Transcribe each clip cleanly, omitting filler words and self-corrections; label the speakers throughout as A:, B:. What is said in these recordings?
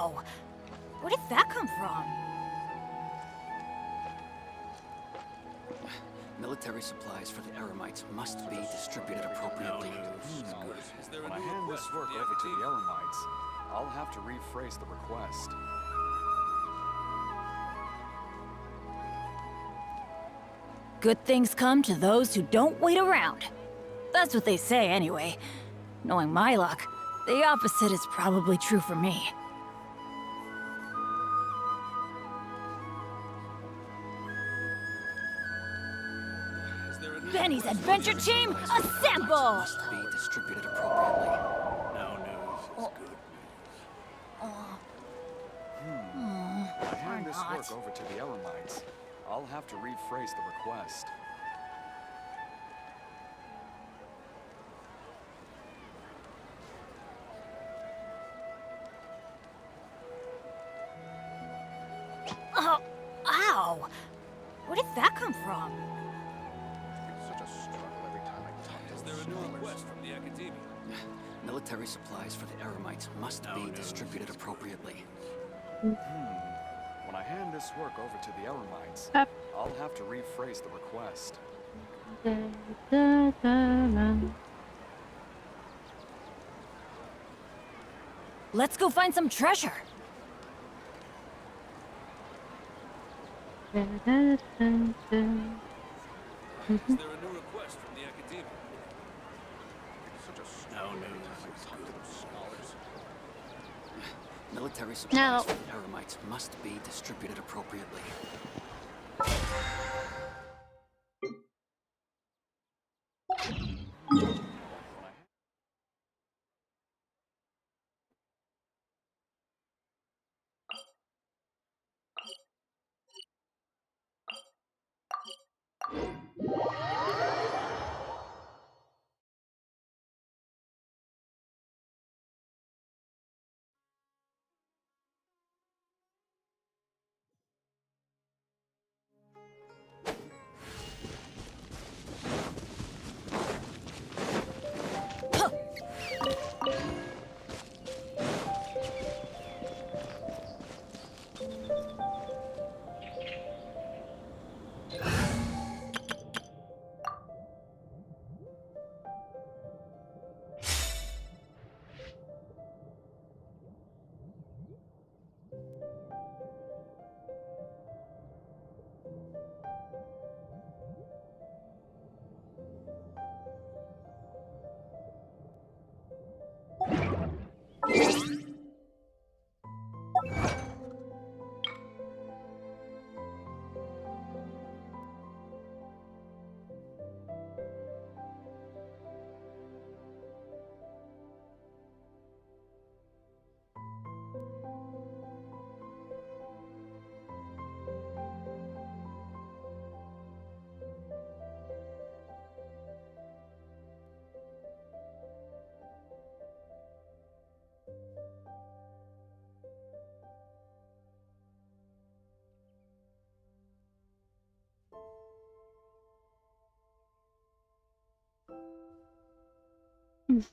A: Ow! Where did that come from?
B: Military supplies for the Eremites must be distributed appropriately.
C: When I hand this work over to the Eremites, I'll have to rephrase the request.
A: Good things come to those who don't wait around. That's what they say anyway. Knowing my luck, the opposite is probably true for me. Benny's adventure team, assemble!
B: Must be distributed appropriately.
C: No news is good news. When I hand this work over to the Eremites, I'll have to rephrase the request.
A: Oh, ow! Where did that come from?
D: It's such a struggle every time I talk to
E: Is there a new request from the Academia?
B: Military supplies for the Eremites must be distributed appropriately.
C: When I hand this work over to the Eremites, I'll have to rephrase the request.
A: Let's go find some treasure.
E: Is there a new request from the Academia?
D: It's such a struggle every time I talk to those scholars.
B: Military supplies for the Eremites must be distributed appropriately.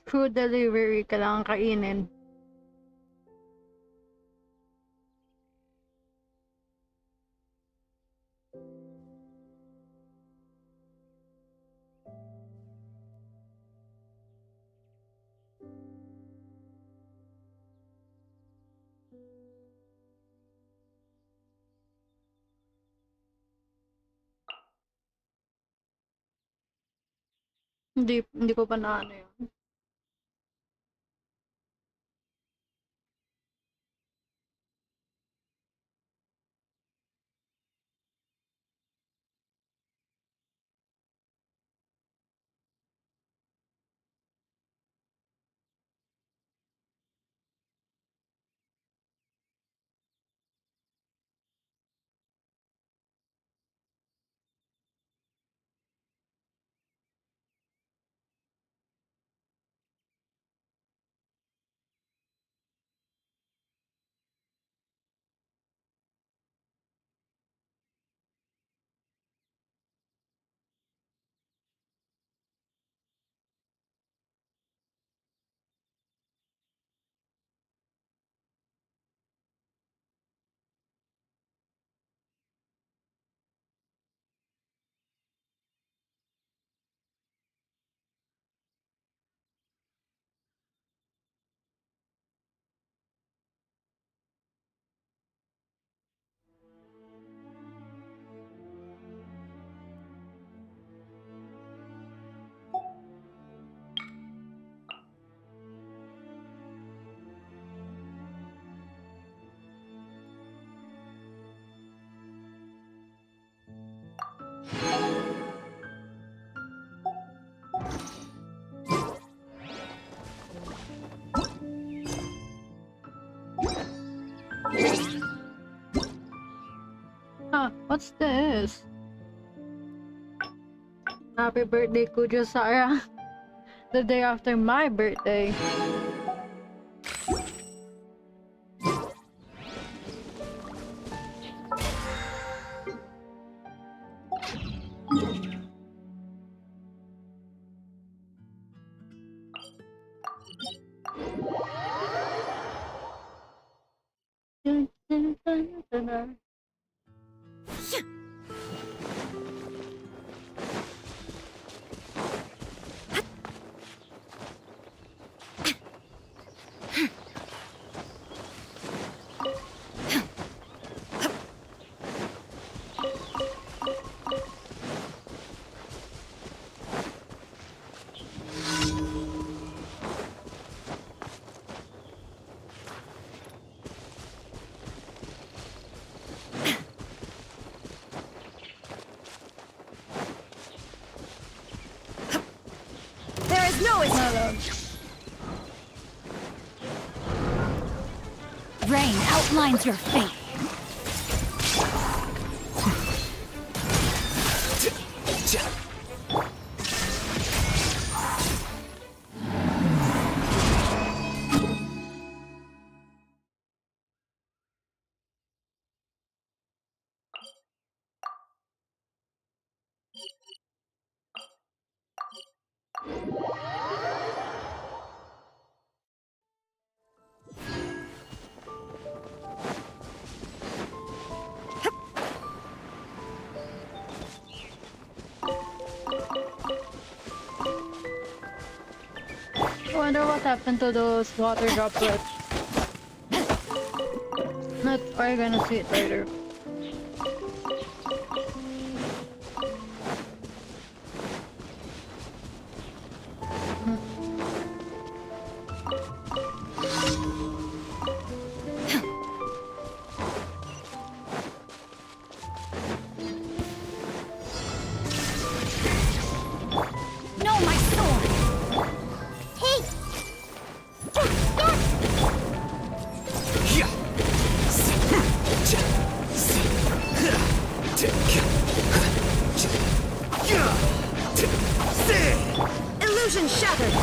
F: Food delivery, kailangan kainin. Hindi ko pa na ano yun. What's this? Happy birthday, Kujo Sara. The day after my birthday.
A: There is no escape. Rain outlines your fate.
F: I wonder what happened to those water droplets. Not, are you gonna see it later?
A: No, my sword! Hey! Illusion shattered!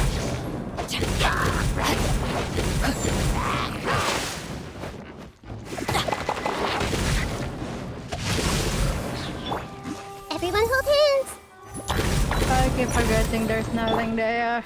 G: Everyone hold hands!
F: I keep forgetting there's nothing there.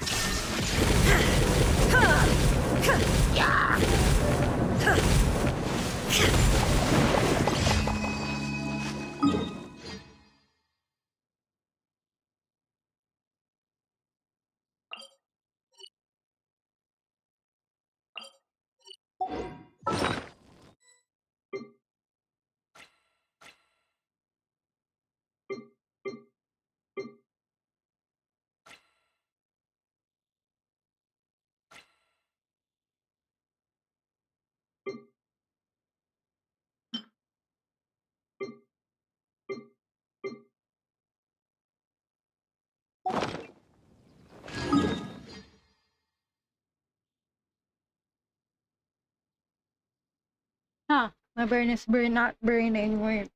F: Huh, my brain is not burning. Wait.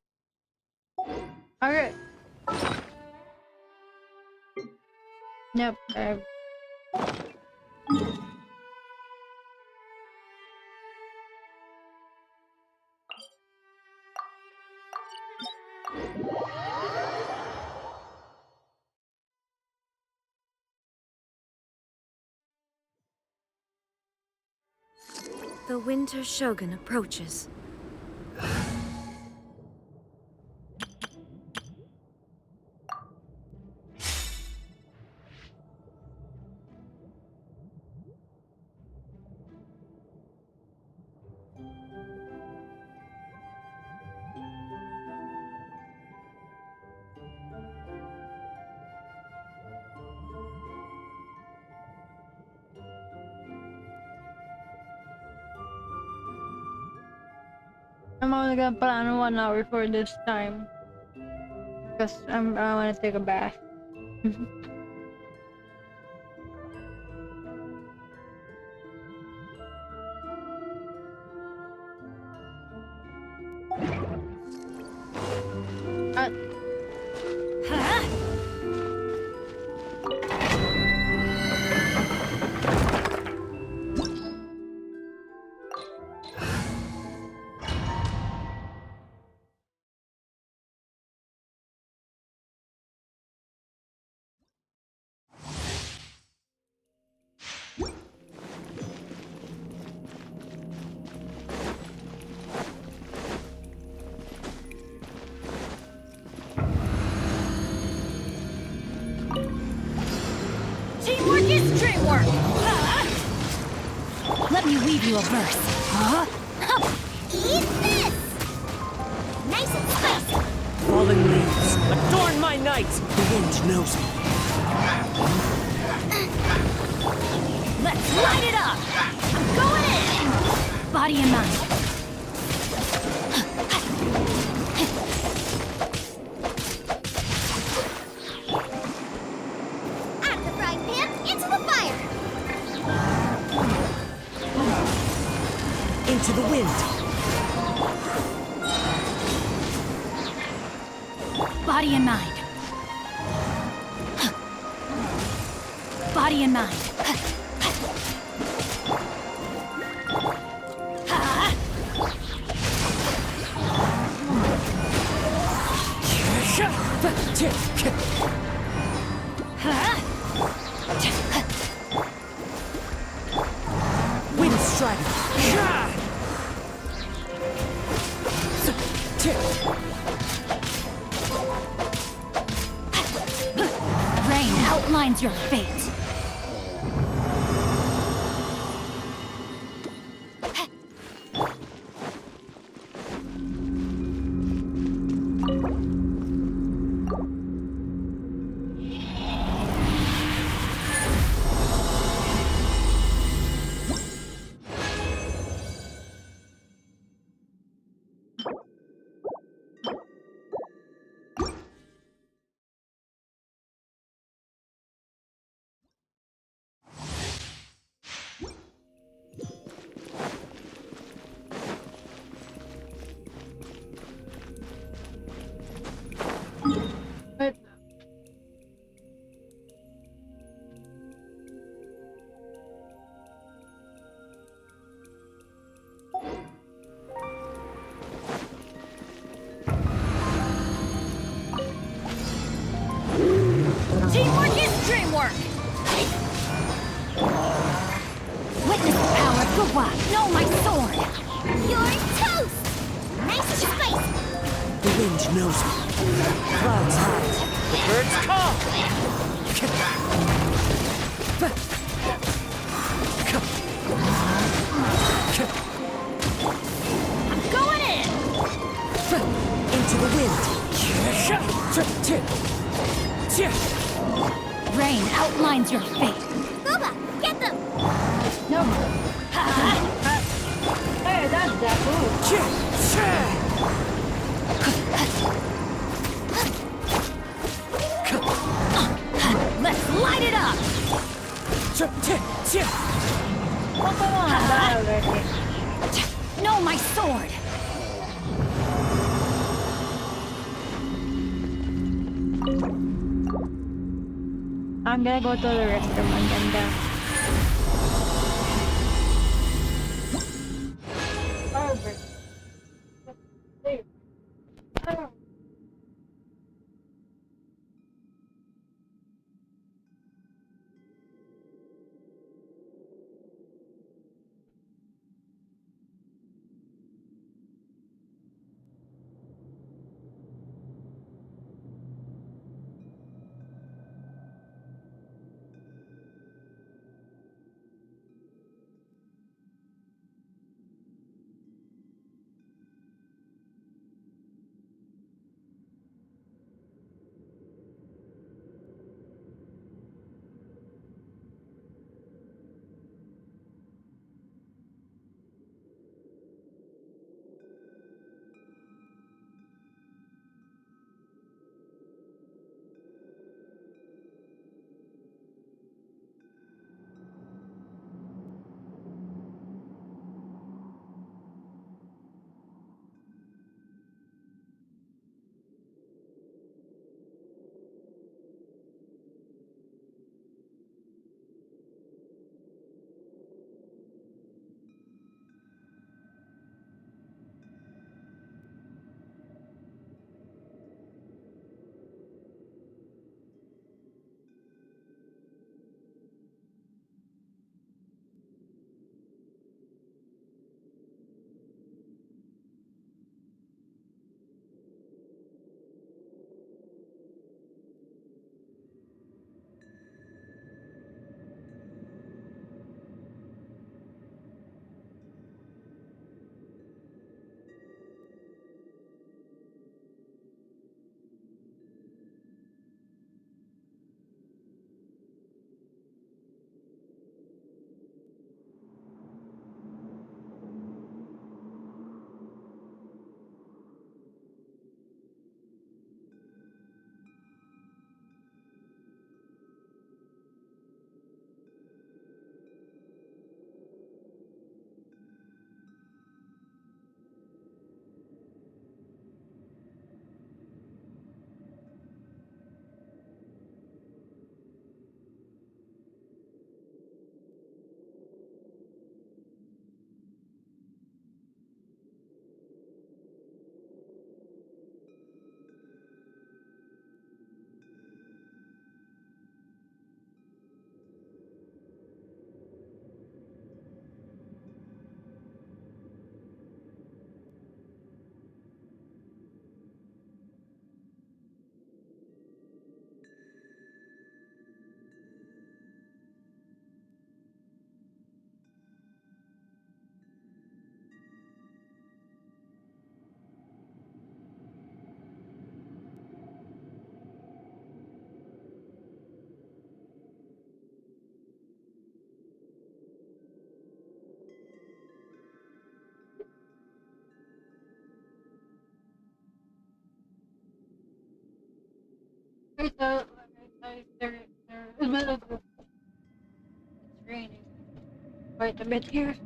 F: Alright. Yep,
A: The Winter Shogun approaches.
F: I'm only gonna plan 1 hour for this time. Because I wanna take a bath.
A: dream work! Let me weave you a verse.
G: Eat this! Nice and spicy!
H: Fallen leaves, adorn my night! The wind knows me.
A: Let's light it up! I'm going in! Body and mind.
G: Out of the frying pan, into the fire!
H: Into the wind.
A: Body and mind. Body and mind.
H: Wind strike.
A: Rain outlines your fate.
F: But
A: Teamwork is dreamwork! Witness the power of Gugwa! Know my sword!
G: You're toast! Nice and spicy!
H: The wind knows me. Clouds hide. The birds call.
A: I'm going in!
H: Into the wind.
A: Rain outlines your fate.
G: Booba, get them!
F: no. Hey, that's Zabu.
A: Let's light it up!
F: Oh, come on, die already.
A: Know my sword!
F: I'm gonna go to the restroom and then Hoyoverse. It's raining quite a bit here.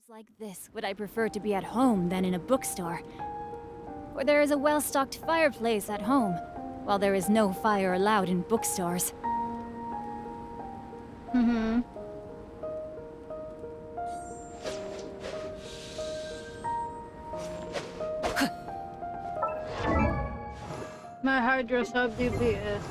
A: Like this would I prefer to be at home than in a bookstore, where there is a well-stocked fireplace at home, while there is no fire allowed in bookstores.
F: Mm-hmm. My Hydra sub DPS.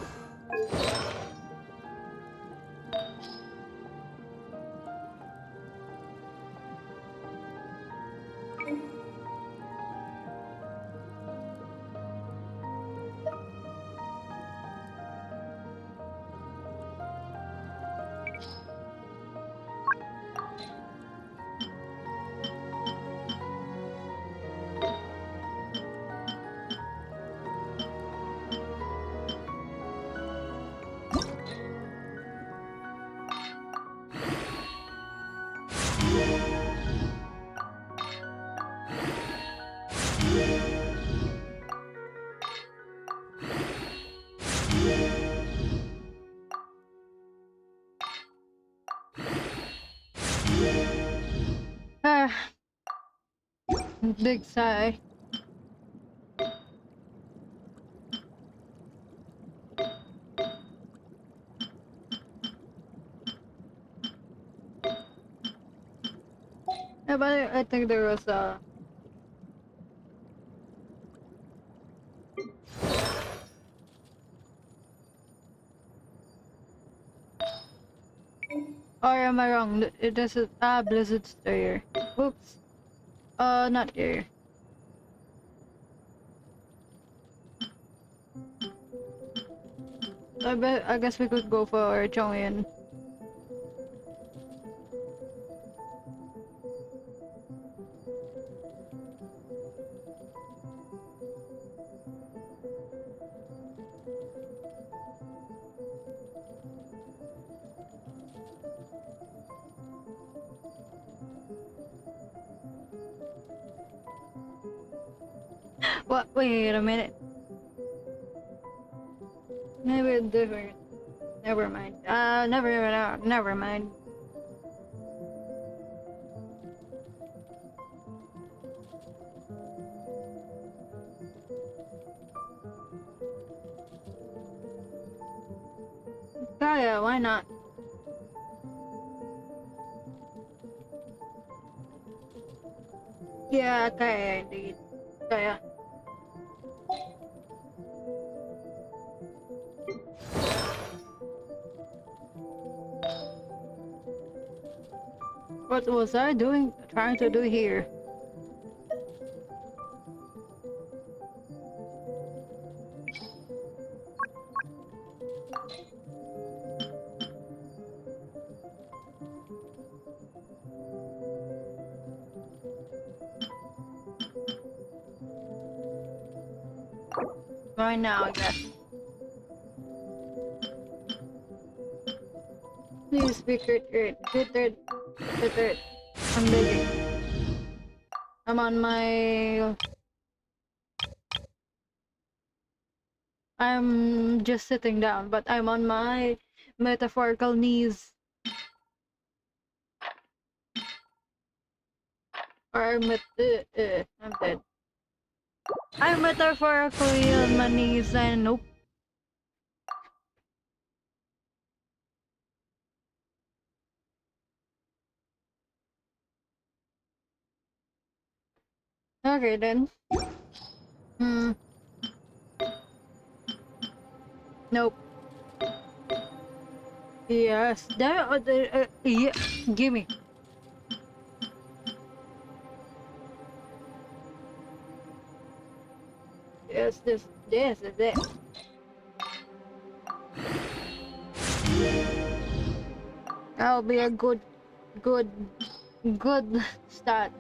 F: Ah, big sigh. Yeah, but I think there was a. Or am I wrong? It is Blizzard's there. Oops. Not there. I guess we could go for Chongyan. What? Wait a minute. Maybe different. Never mind. Never mind. Yeah, why not? Yeah, kaya indeed. Kaya. What was I doing? Trying to do here? Right now, I guess. Please be crittered. Crittered. I'm begging. I'm on my. I'm just sitting down, but I'm on my metaphorical knees. Or I'm dead. I'm metaphorically on my knees and nope. Okay then. Hmm. Nope. Yes. Yeah. Gimme. Yes. This is it. That'll be a good good stat.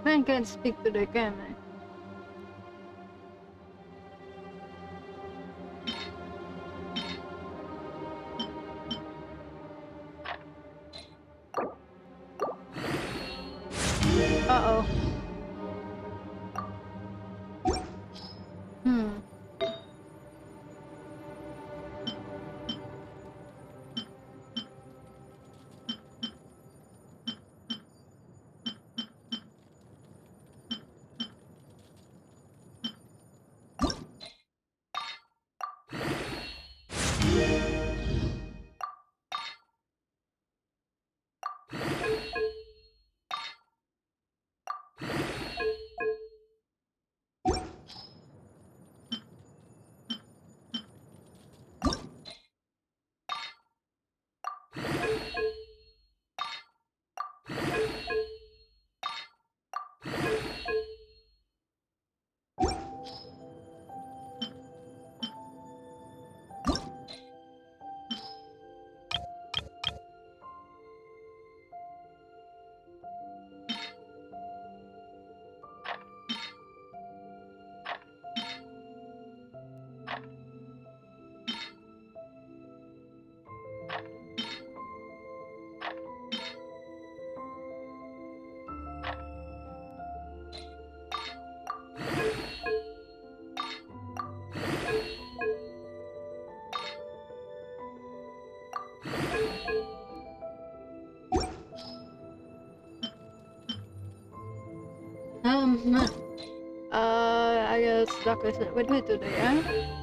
F: Man can't speak to the camera. Uh-oh. Hmm. I guess Doc is with me today, huh?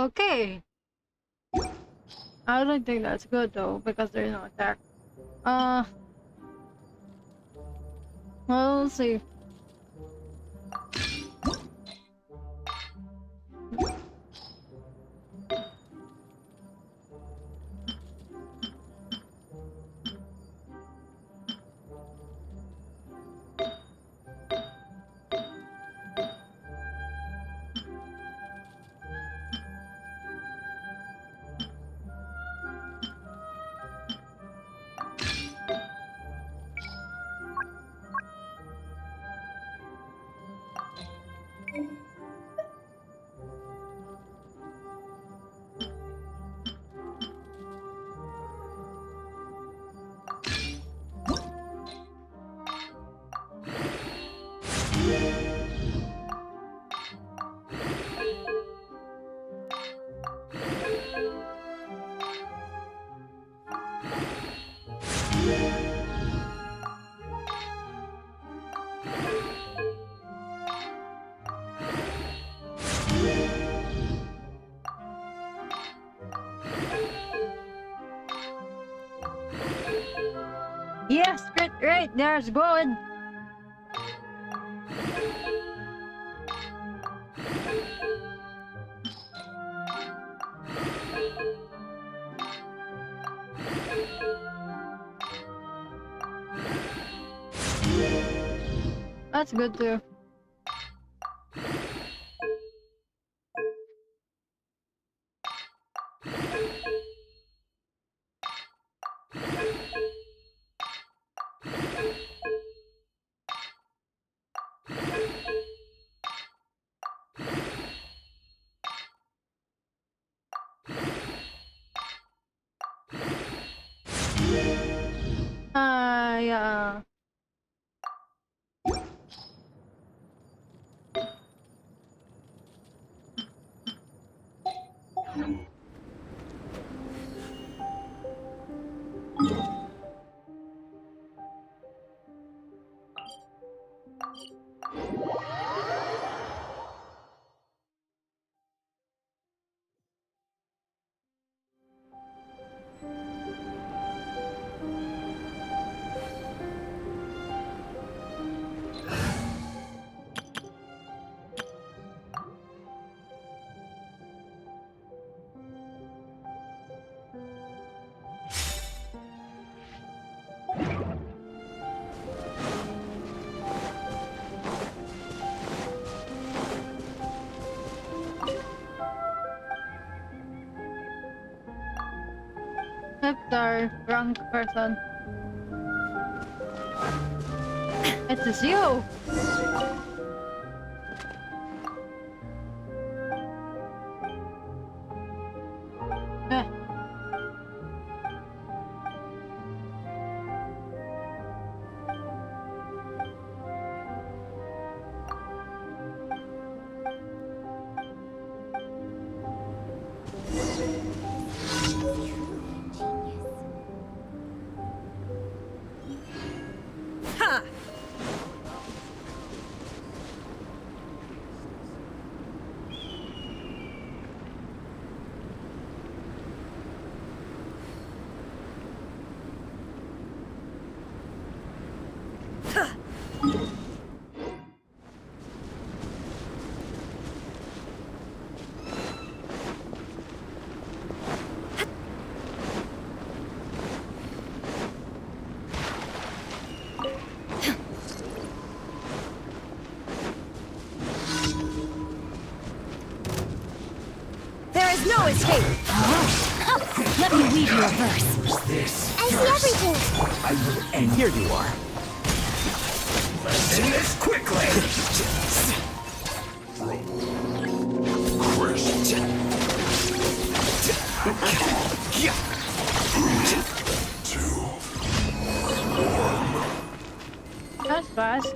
F: Okay. I don't think that's good though, because there's no attack. Uh, well, we'll see. Yes, great, there's going. That's good too. Yeah. Victor, wrong person. It is you! Eh.
H: Ha! There is no escape!
A: Let me weave you a verse.
H: This
G: I see everything.
H: I will end. Here you are. Let's do this quickly.
F: That's fast.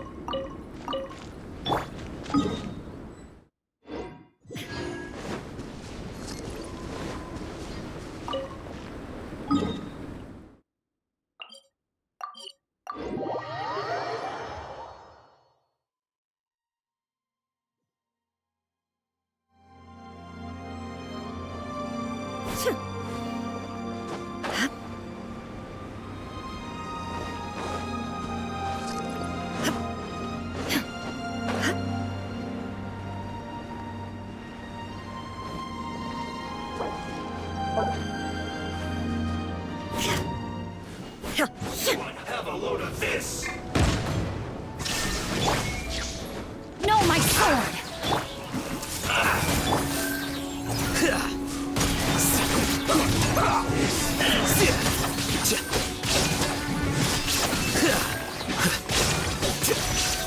H: Have a load of this.
A: No, my sword!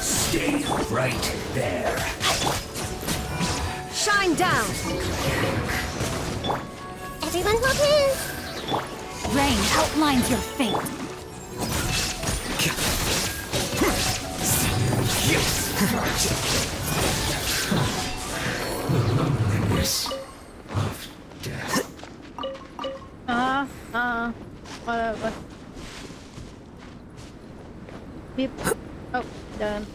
H: Stay right there.
A: Shine down!
G: Everyone hold hands.
A: Rain outlines your fate.
H: This of death.
F: Whatever. Beep. Oh, done.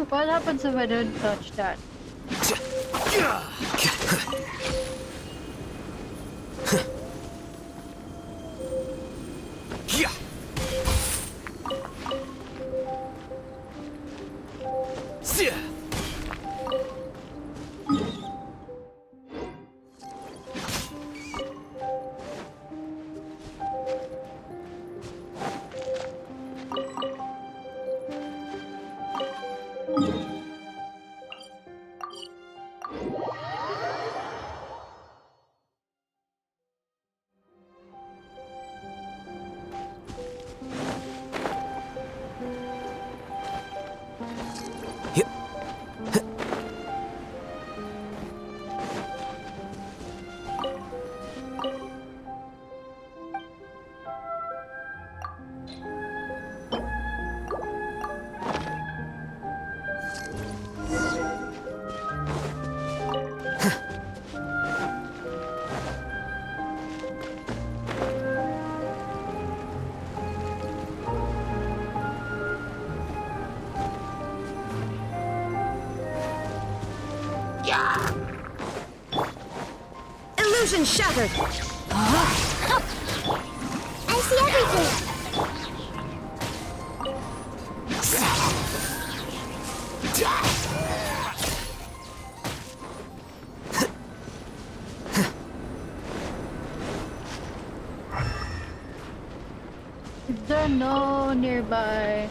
F: What happens if I don't touch that?
H: Illusion shattered.
G: I see everything.
F: Is there no nearby?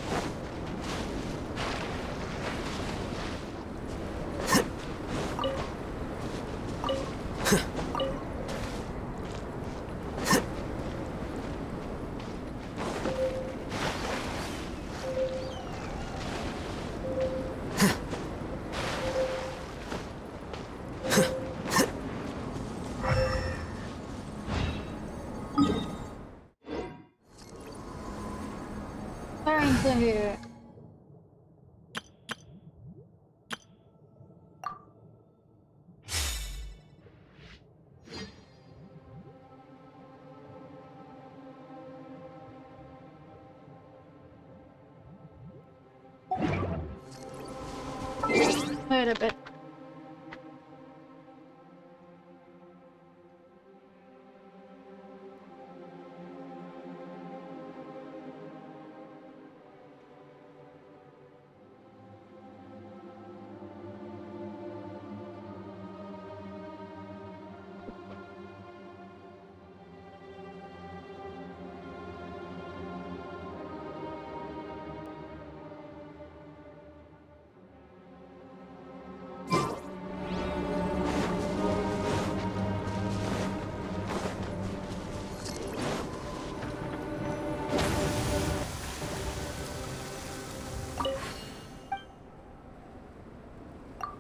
F: Turn to here. Wait a bit.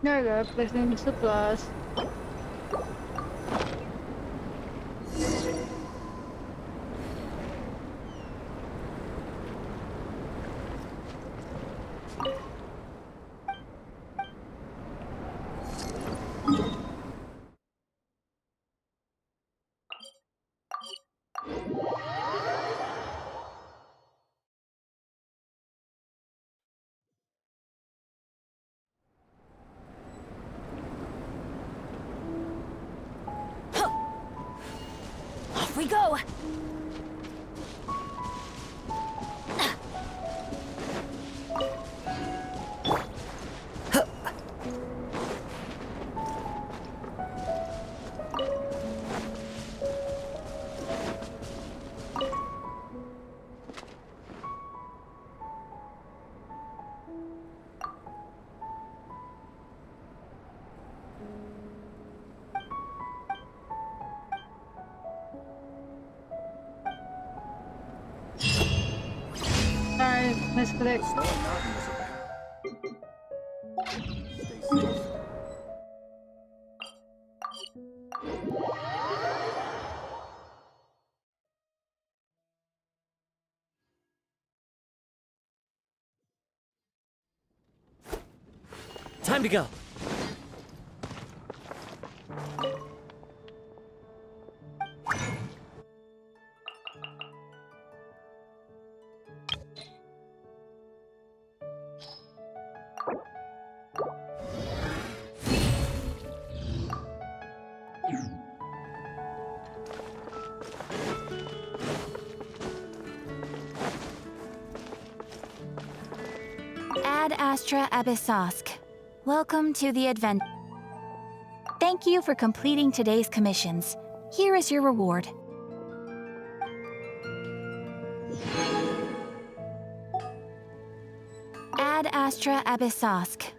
F: There we go, placing the supplies.
A: Off we go!
F: Sorry, misclick.
C: Snowy Mountain is around. Stay safe.
H: Time to go.
G: Ad Astra Abyssosk. Welcome to the adventure. Thank you for completing today's commissions. Here is your reward. Ad Astra Abyssosk.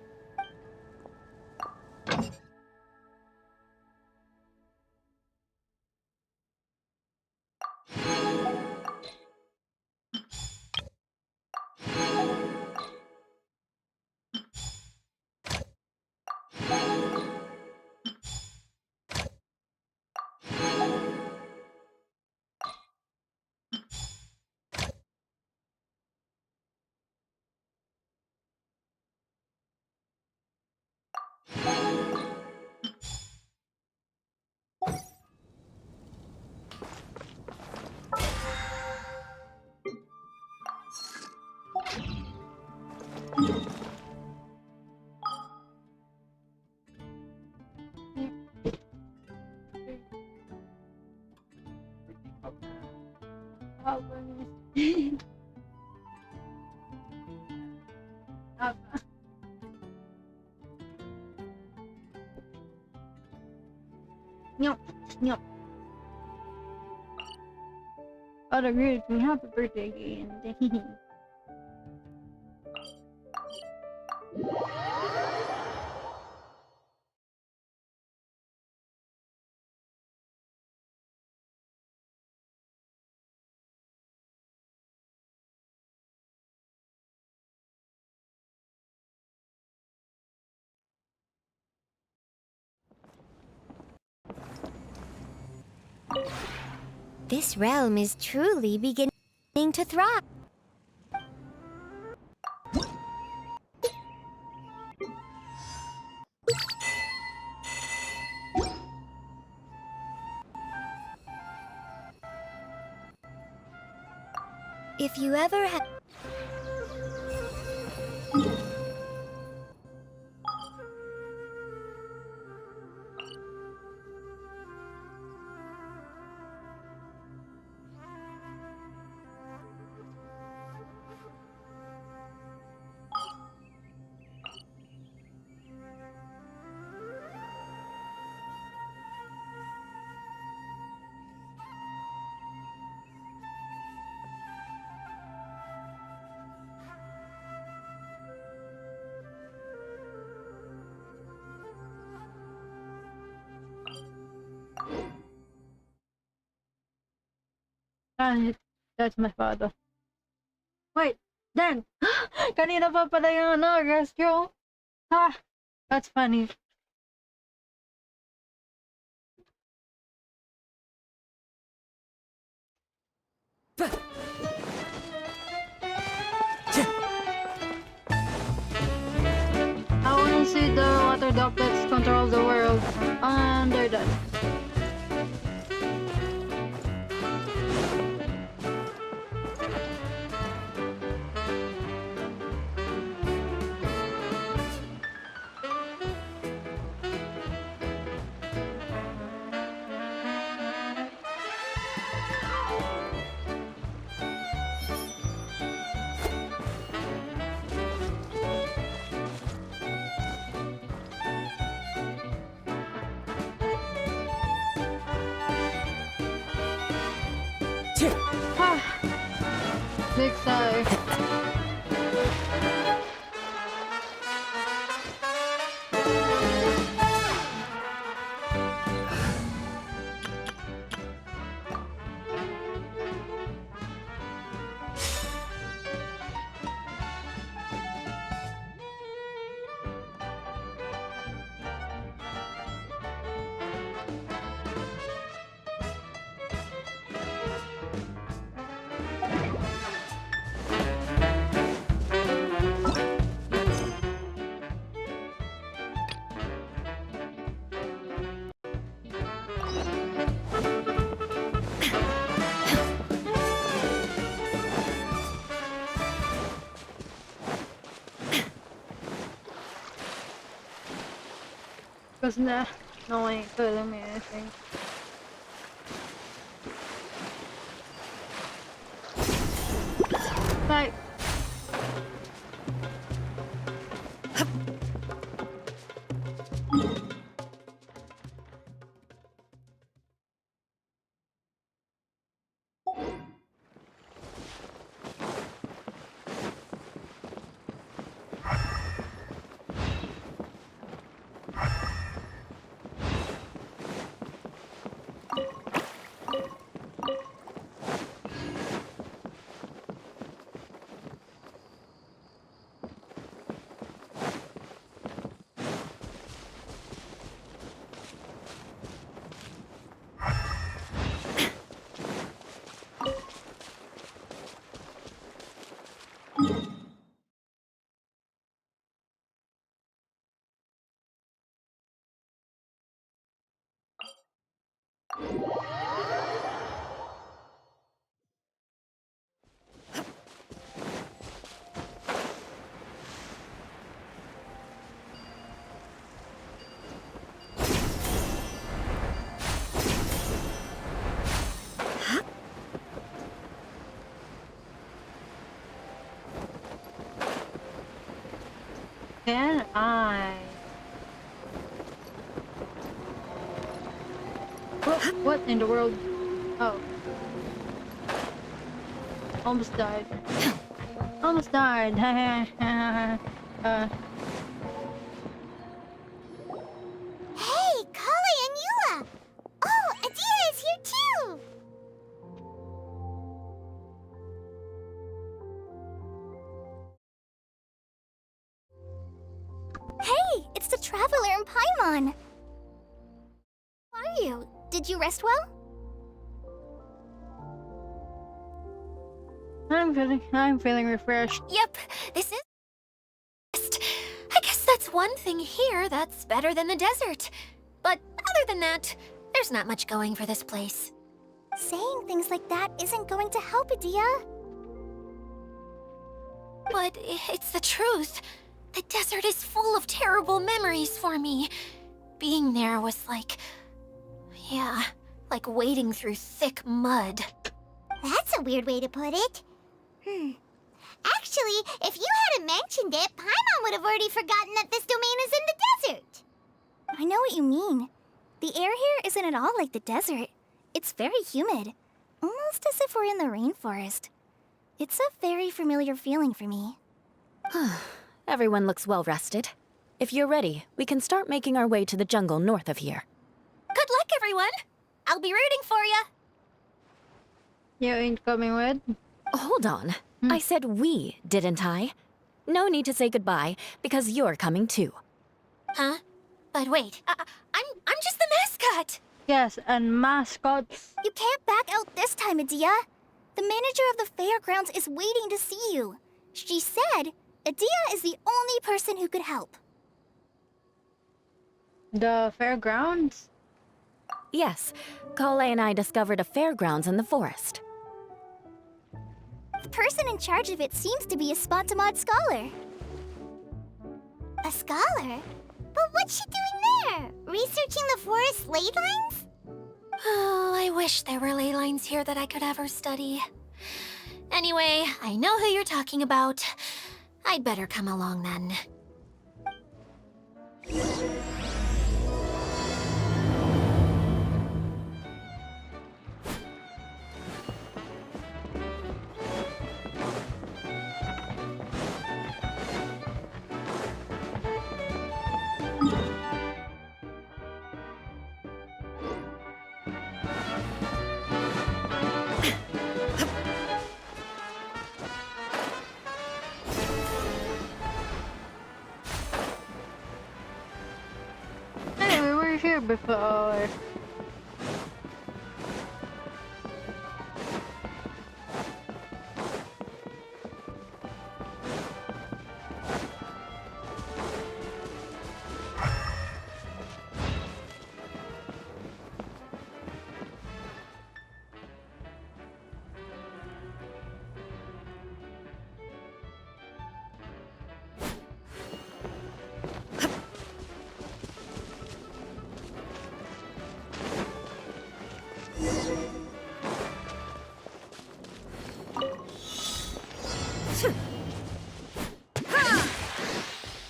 F: Yup. Other greet me happy birthday again.
I: This realm is truly beginning to thrive. If you ever have...
F: Ah, that's my father. Wait, Dan! Kanina pa pala yung ano, rescue. Ha! That's funny. I wanna see the water droplets control the world. And they're done. Big sigh. Because no one ain't telling me anything. Like, can I? What in the world? Oh. Almost died. Almost died.
I: Hey, Kali and Eula! Oh, Adia is here too! Hey, it's the Traveler in Paimon! How are you? Did you rest well?
F: I'm feeling refreshed.
G: Yep, this is best. I guess that's one thing here that's better than the desert. But other than that, there's not much going for this place.
I: Saying things like that isn't going to help, Adia.
G: But it's the truth. The desert is full of terrible memories for me. Being there was like... yeah, like wading through thick mud.
I: That's a weird way to put it. Actually, if you hadn't mentioned it, Paimon would have already forgotten that this domain is in the desert. I know what you mean. The air here isn't at all like the desert. It's very humid. Almost as if we're in the rainforest. It's a very familiar feeling for me.
J: Everyone looks well rested. If you're ready, we can start making our way to the jungle north of here.
G: Good luck, everyone! I'll be rooting for you!
F: You ain't coming with?
J: Hold on. I said we, didn't I? No need to say goodbye, because you're coming too.
G: Huh? But wait, I'm just the mascot!
F: Yes, and mascots.
I: You can't back out this time, Adia. The manager of the fairgrounds is waiting to see you. She said Adia is the only person who could help.
F: The fairgrounds?
J: Yes, Kale and I discovered a fairgrounds in the forest.
I: The person in charge of it seems to be a Spontamod scholar. A scholar? But what's she doing there? Researching the forest ley lines?
G: Oh, I wish there were ley lines here that I could ever study. Anyway, I know who you're talking about. I'd better come along then.
F: Hey, we were here before.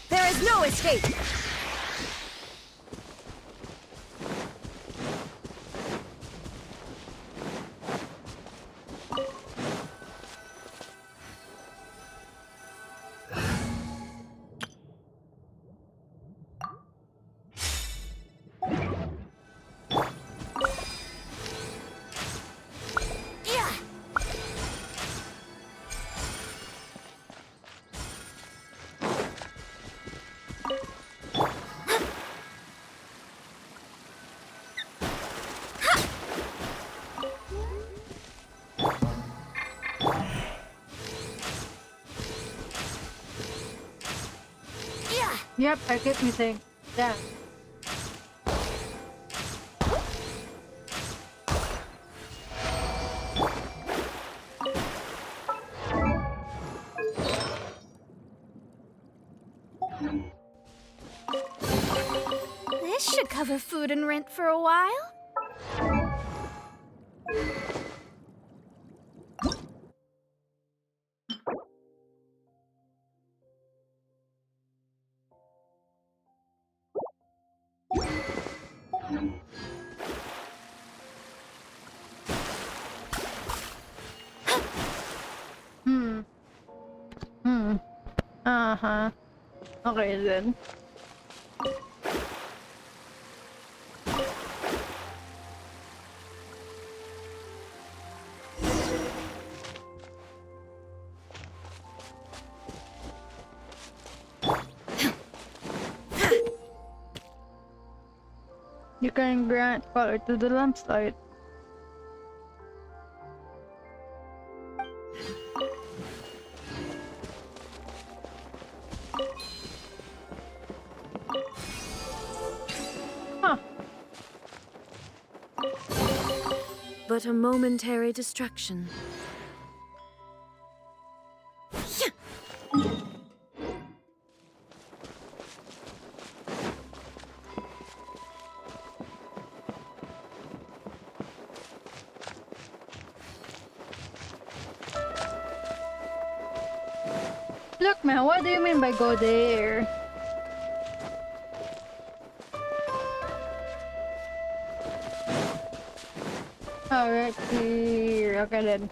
H: There is no escape!
F: Yep, I keep missing. Damn.
I: This should cover food and rent for a while.
F: Uh-huh. Okay then. You can grant color to the lamplight. Huh.
J: But a momentary distraction.
F: Look, man, what do you mean by go there? Oh, right here. Okay then.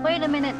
F: Wait a minute.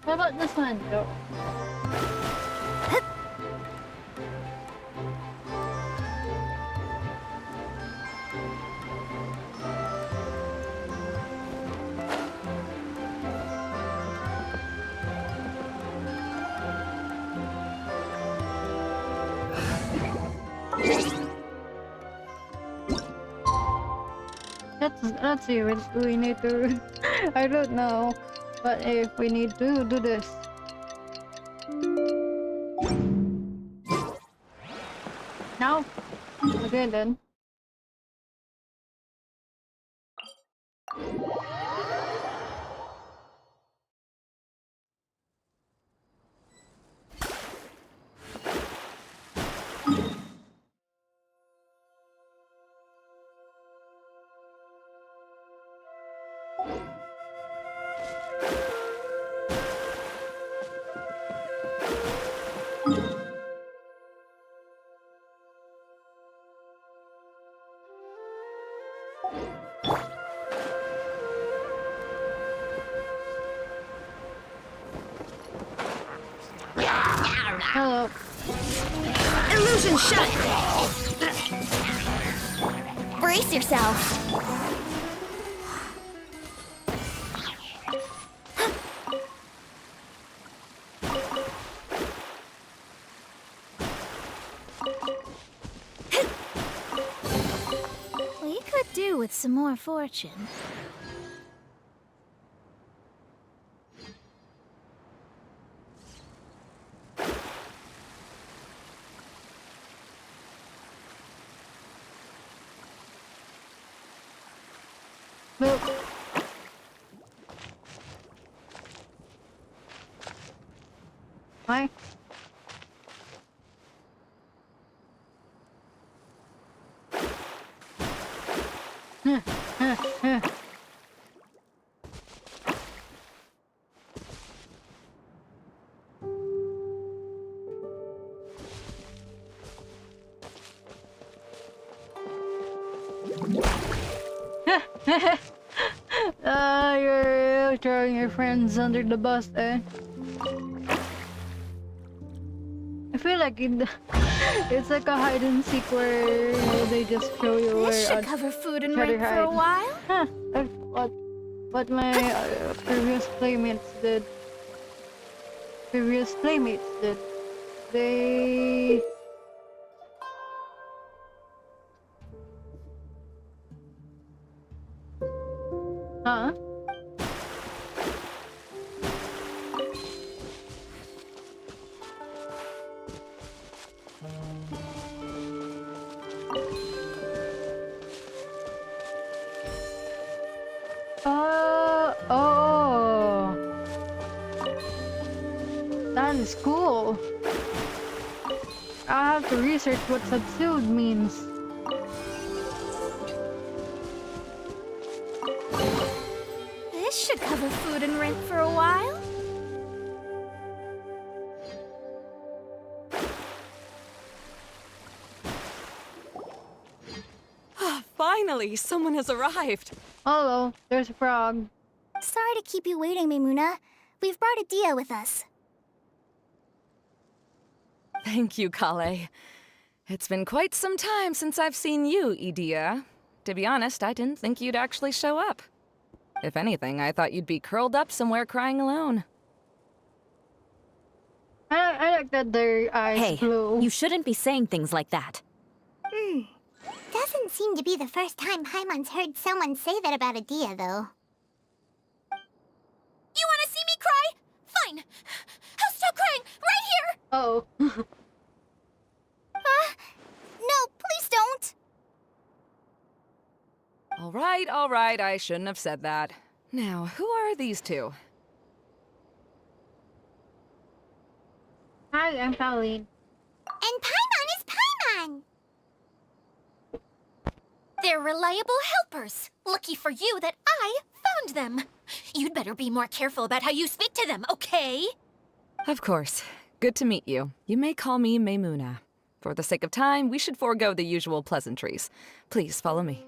F: How about this one? Go. Let's see. We need to. I don't know, but if we need to do this. No. Okay then. Hello.
G: Illusion shut! Brace yourself.
I: We could do with some more fortune.
F: Look. Hi. You're throwing your friends under the bus, eh? I feel like it's like a hide and seek where they just show you where
G: This should cover food and rent for
F: hide.
G: a while.
F: Huh, that's what my previous playmates did. They... Huh? Oh. That is cool. I have to research what subsued means.
G: This should cover food and rent for a while.
K: Finally, someone has arrived.
F: Hello, there's a frog.
I: Sorry to keep you waiting, Maimuna. We've brought Adia with us.
K: Thank you, Kale. It's been quite some time since I've seen you, Idia. To be honest, I didn't think you'd actually show up. If anything, I thought you'd be curled up somewhere crying alone.
F: I like that their eyes glow.
J: You shouldn't be saying things like that.
I: Doesn't seem to be the first time Paimon's heard someone say that about Adia, though.
G: You want to see me cry? Fine. I'll stop crying right here.
F: Oh.
I: No, please don't.
K: All right, I shouldn't have said that. Now, who are these two?
F: Hi, I'm Pauline.
I: And Paimon is Paimon!
G: They're reliable helpers. Lucky for you that I found them. You'd better be more careful about how you speak to them, okay?
K: Of course. Good to meet you. You may call me Maimuna. For the sake of time, we should forego the usual pleasantries. Please follow me.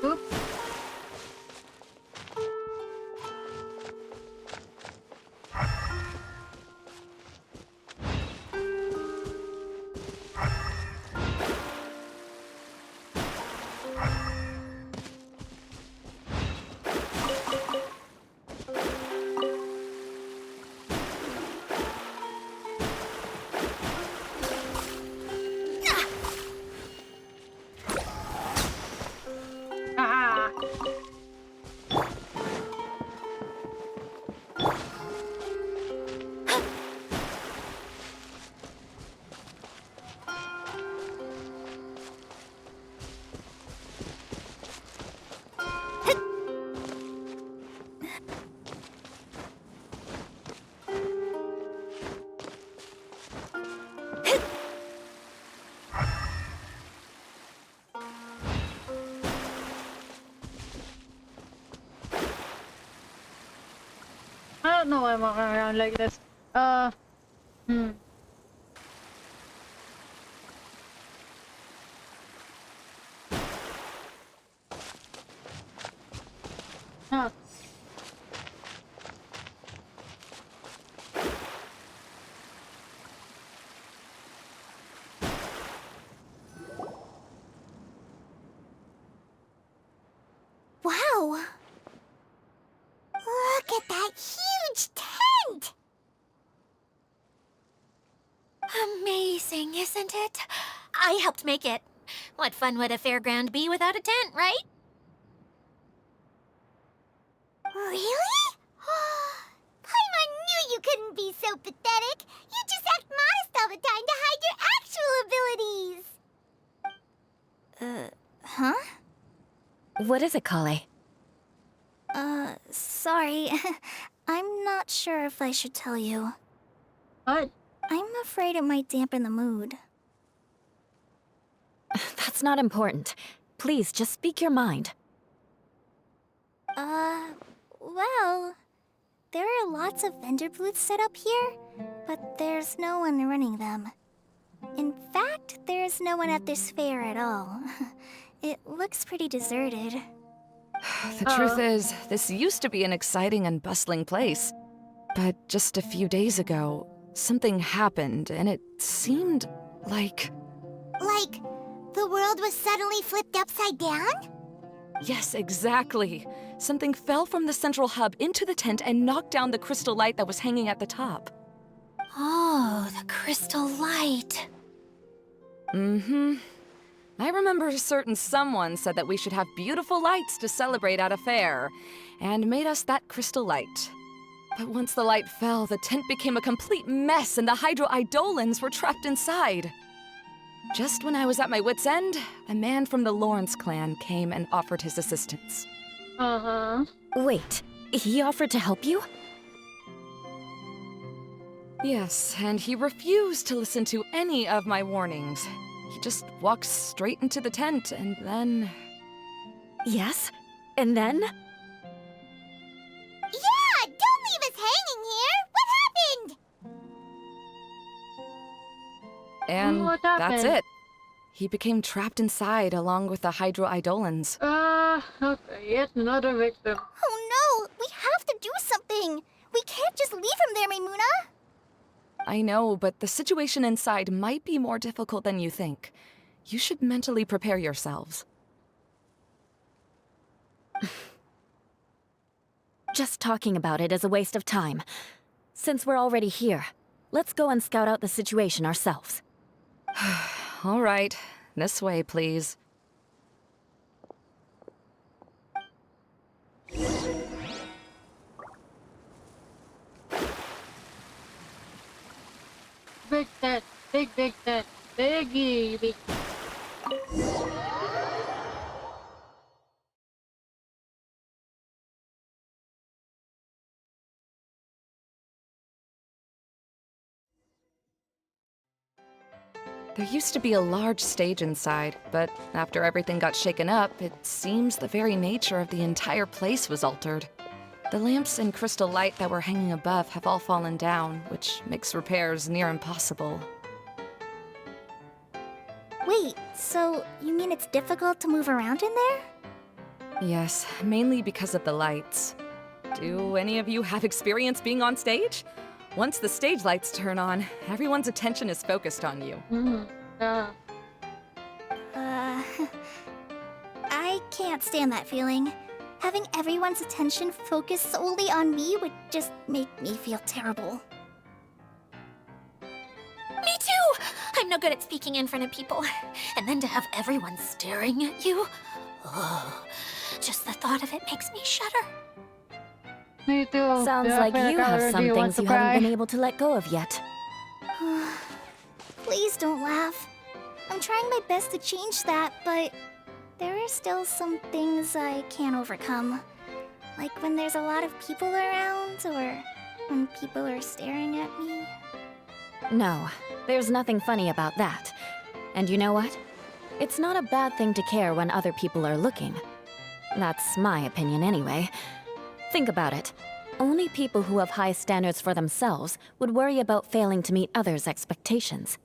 F: Oops. Ah. I don't know why I'm walking around like this. Huh.
I: Wow! Look at that huge tent!
G: Amazing, isn't it? I helped make it. What fun would a fairground be without a tent, right?
I: Really? Paimon knew you couldn't be so pathetic. You just act modest all the time to hide your actual abilities. Huh?
J: What is it, Kale?
I: Sorry. I'm not sure if I should tell you.
F: What?
I: I'm afraid it might dampen the mood.
J: That's not important. Please, just speak your mind.
I: Well, there are lots of vendor booths set up here, but there's no one running them. In fact, there's no one at this fair at all. It looks pretty deserted.
K: The truth is, this used to be an exciting and bustling place. But just a few days ago, something happened, and it seemed like...
I: Like, the world was suddenly flipped upside down?
K: Yes, exactly. Something fell from the central hub into the tent and knocked down the crystal light that was hanging at the top.
G: Oh, the crystal light.
K: Mm-hmm. I remember a certain someone said that we should have beautiful lights to celebrate at a fair, and made us that crystal light. But once the light fell, the tent became a complete mess and the Hydro-Eidolons were trapped inside. Just when I was at my wit's end, a man from the Lawrence clan came and offered his assistance.
J: Wait, he offered to help you?
K: Yes, and he refused to listen to any of my warnings. He just walked straight into the tent, and then...
J: Yes? And then?
I: Yeah! Don't leave us hanging here! What happened?
K: And
F: What
K: that's
F: happened?
K: it. He became trapped inside along with the Hydro-Eidolons.
F: Okay, yet another victim.
I: Oh no! We have to do something! We can't just leave him there, Maimuna!
K: I know, but the situation inside might be more difficult than you think. You should mentally prepare yourselves.
J: Just talking about it is a waste of time. Since we're already here, let's go and scout out the situation ourselves.
K: All right, this way, please.
F: Big tent, big tent, biggie, big.
K: There used to be a large stage inside, but after everything got shaken up, it seems the very nature of the entire place was altered. The lamps and crystal light that were hanging above have all fallen down, which makes repairs near impossible.
I: Wait, so you mean it's difficult to move around in there?
K: Yes, mainly because of the lights. Do any of you have experience being on stage? Once the stage lights turn on, everyone's attention is focused on you.
I: I can't stand that feeling. Having everyone's attention focused solely on me would just make me feel terrible.
G: Me too! I'm no good at speaking in front of people. And then to have everyone staring at you. Oh, just the thought of it makes me shudder.
F: Me too.
J: Sounds like you have some things you haven't been able to let go of yet.
I: Please don't laugh. I'm trying my best to change that, but there are still some things I can't overcome. Like when there's a lot of people around, or when people are staring at me.
J: No, there's nothing funny about that. And you know what? It's not a bad thing to care when other people are looking. That's my opinion anyway. Think about it. Only people who have high standards for themselves would worry about failing to meet others' expectations.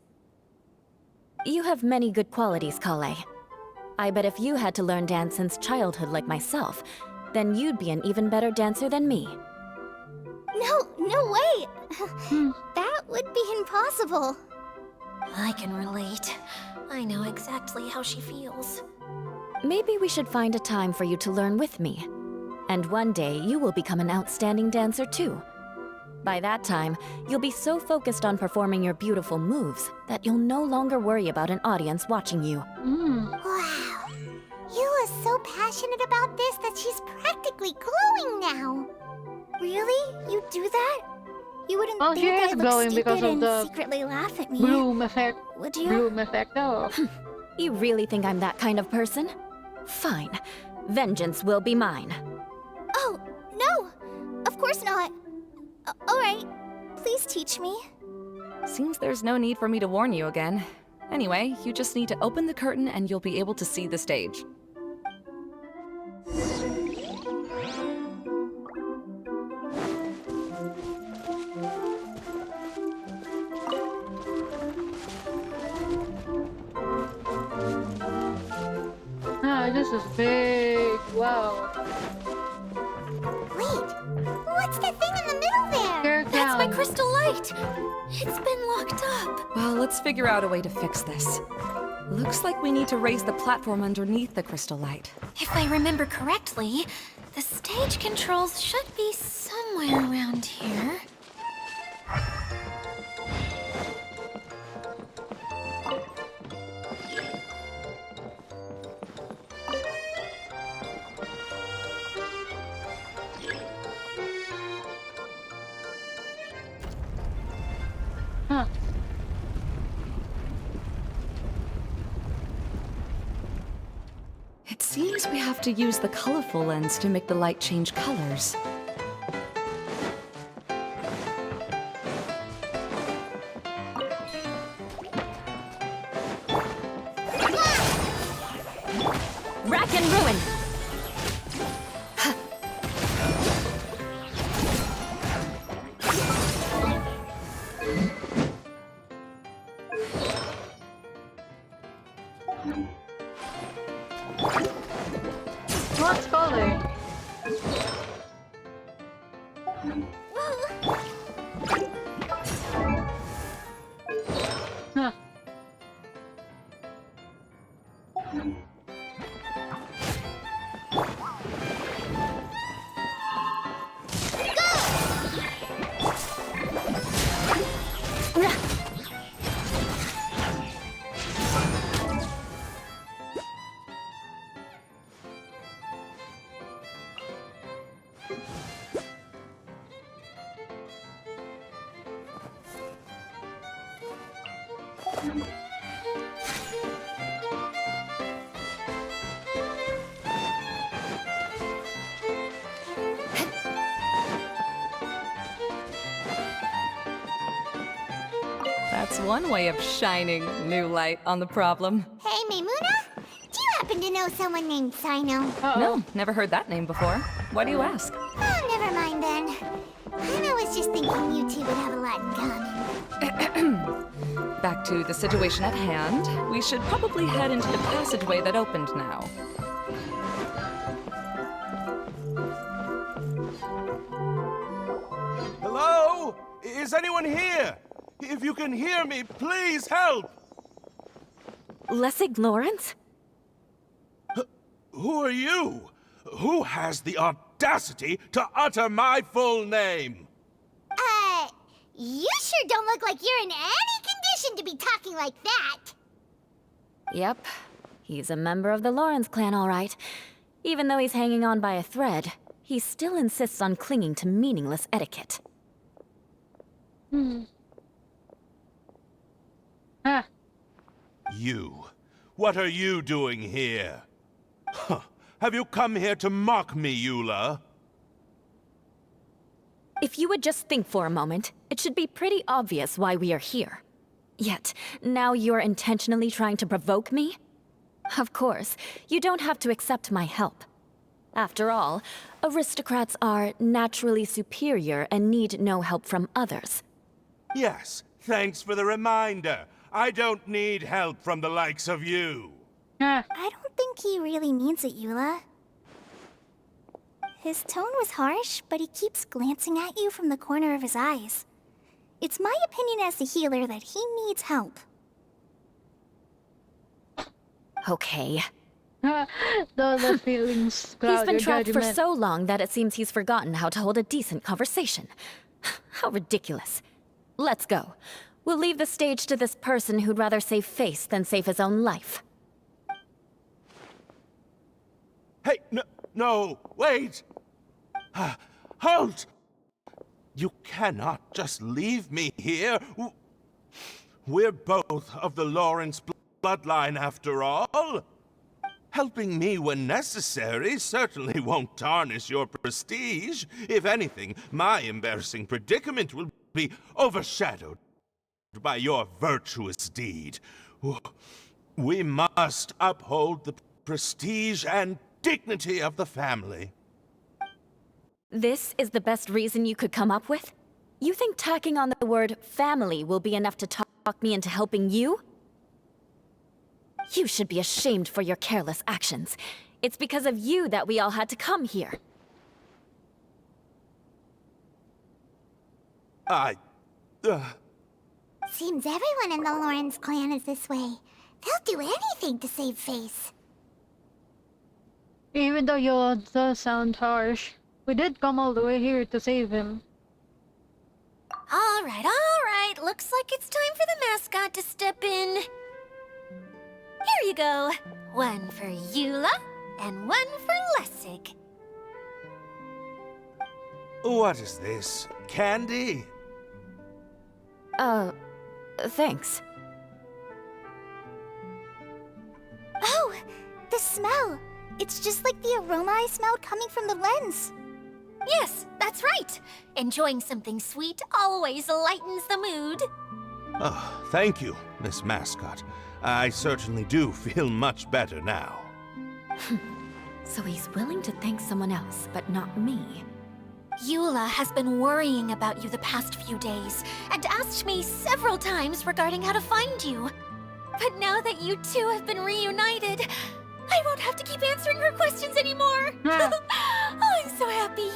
J: You have many good qualities, Kale. I bet if you had to learn dance since childhood like myself, then you'd be an even better dancer than me.
I: No way! That would be impossible.
G: I can relate. I know exactly how she feels.
J: Maybe we should find a time for you to learn with me. And one day, you will become an outstanding dancer too. By that time, you'll be so focused on performing your beautiful moves that you'll no longer worry about an audience watching you.
I: Wow. You are so passionate about this that she's practically glowing now. Really? You do that? You wouldn't
F: Oh, she
I: think
F: is
I: I
F: glowing
I: look
F: because
I: stupid
F: of
I: and
F: the
I: secretly laugh at me.
F: bloom effect.
I: Would you?
F: Bloom effect, oh.
J: You really think I'm that kind of person? Fine. Vengeance will be mine.
I: Oh, no! Of course not. Alright, please teach me.
K: Seems there's no need for me to warn you again. Anyway, you just need to open the curtain and you'll be able to see the stage.
F: Ah, this is big. Wow.
I: Wait, what's that thing in the middle there?
G: That's my crystal light. It's been locked up.
K: Well, let's figure out a way to fix this. Looks like we need to raise the platform underneath the crystal light.
G: If I remember correctly, the stage controls should be somewhere around here.
F: Huh.
K: It seems we have to use the colorful lens to make the light change colors.
J: Rack and ruin!
F: What's calling? Huh.
K: That's one way of shining new light on the problem.
I: Hey, Maymuna? Do you happen to know someone named Sino?
K: No, never heard that name before. Why do you ask?
I: Oh, never mind then. I was just thinking you two would have a lot in common.
K: Back to the situation at hand. We should probably head into the passageway that opened now.
L: Hello? Is anyone here? If you can hear me, please help!
J: Lessig Lawrence?
L: Who are you? Who has the audacity to utter my full name?
I: You sure don't look like you're in any condition to be talking like that.
J: Yep. He's a member of the Lawrence clan, all right. Even though he's hanging on by a thread, he still insists on clinging to meaningless etiquette.
L: You. What are you doing here? Huh. Have you come here to mock me, Eula?
J: If you would just think for a moment, it should be pretty obvious why we are here. Yet, now you're intentionally trying to provoke me? Of course, you don't have to accept my help. After all, aristocrats are naturally superior and need no help from others.
L: Yes, thanks for the reminder. I don't need help from the likes of you.
I: I don't think he really means it, Eula. His tone was harsh, but he keeps glancing at you from the corner of his eyes. It's my opinion as the healer that he needs help.
J: Okay.
F: The feelings cloud
J: He's been
F: your
J: trapped for
F: judgment.
J: so long that it seems he's forgotten how to hold a decent conversation. How ridiculous. Let's go. We'll leave the stage to this person who'd rather save face than save his own life.
L: Hey, no, wait! Halt! You cannot just leave me here. We're both of the Lawrence bloodline after all. Helping me when necessary certainly won't tarnish your prestige. If anything, my embarrassing predicament will be overshadowed by your virtuous deed. We must uphold the prestige and dignity of the family.
J: This is the best reason you could come up with? You think tacking on the word family will be enough to talk me into helping you? You should be ashamed for your careless actions. It's because of you that we all had to come here.
I: Seems everyone in the Lawrence clan is this way. They'll do anything to save face.
F: Even though you does sound harsh, we did come all the way here to save him.
G: All right. Looks like it's time for the mascot to step in. Here you go. One for Eula, and one for Lessig.
L: What is this? Candy?
J: Thanks.
I: Oh, the smell. It's just like the aroma I smelled coming from the lens.
G: Yes, that's right. Enjoying something sweet always lightens the mood.
L: Oh, thank you, Miss Mascot. I certainly do feel much better now.
J: So he's willing to thank someone else, but not me.
G: Eula has been worrying about you the past few days, and asked me several times regarding how to find you. But now that you two have been reunited, I won't have to keep answering her questions anymore. Oh, I'm so happy.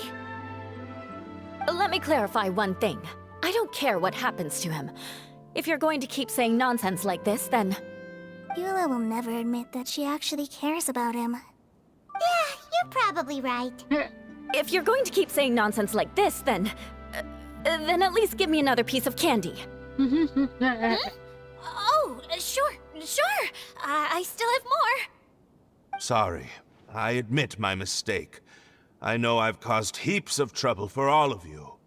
J: Let me clarify one thing. I don't care what happens to him. If you're going to keep saying nonsense like this, then...
I: Eula will never admit that she actually cares about him. Yeah, you're probably right.
J: If you're going to keep saying nonsense like this, then at least give me another piece of candy.
G: Oh, sure. I still have more.
L: Sorry. I admit my mistake. I know I've caused heaps of trouble for all of you.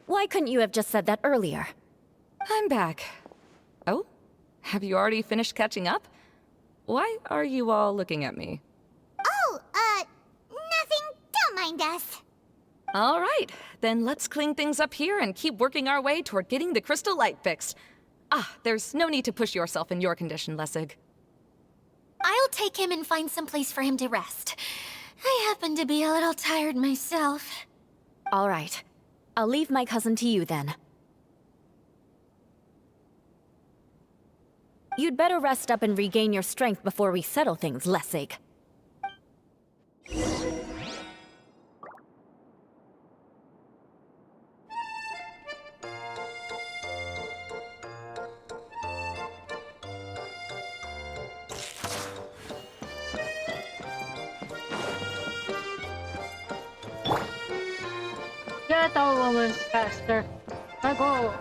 J: Why couldn't you have just said that earlier?
K: I'm back. Oh? Have you already finished catching up? Why are you all looking at me?
I: Oh, nothing. Don't mind us.
K: All right, then let's clean things up here and keep working our way toward getting the crystal light fixed. There's no need to push yourself in your condition, Lessig.
G: I'll take him and find some place for him to rest. I happen to be a little tired myself.
J: All right. I'll leave my cousin to you then. You'd better rest up and regain your strength before we settle things, Lessig.
F: Get Hoyoverse faster. Go.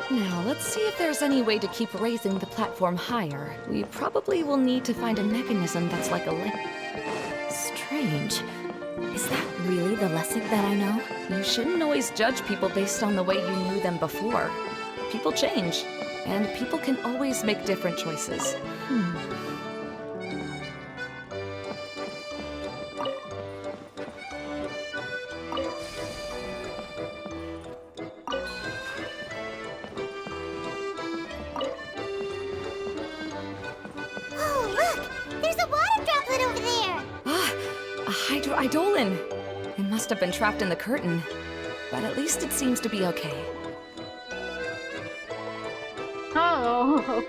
K: Now, let's see if there's any way to keep raising the platform higher. We probably will need to find a mechanism that's like a link.
J: Strange. Is that really the Lessig that I know?
K: You shouldn't always judge people based on the way you knew them before. People change, and people can always make different choices.
I: Oh, look! There's a water droplet over there!
K: A hydroidolin! It must have been trapped in the curtain, but at least it seems to be okay.
F: Oh.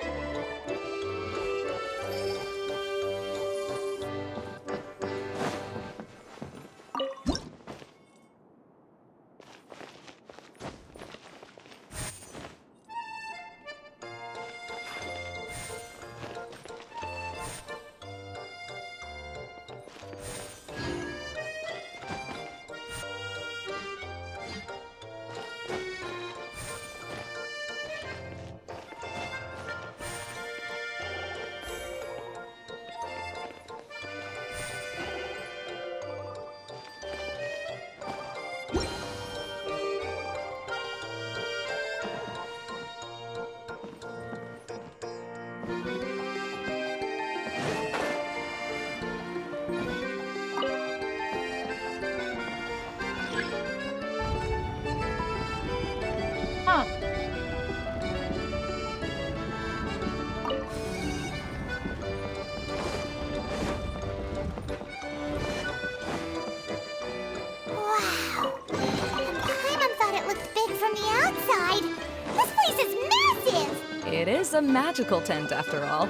I: This place is massive!
K: It is a magical tent, after all.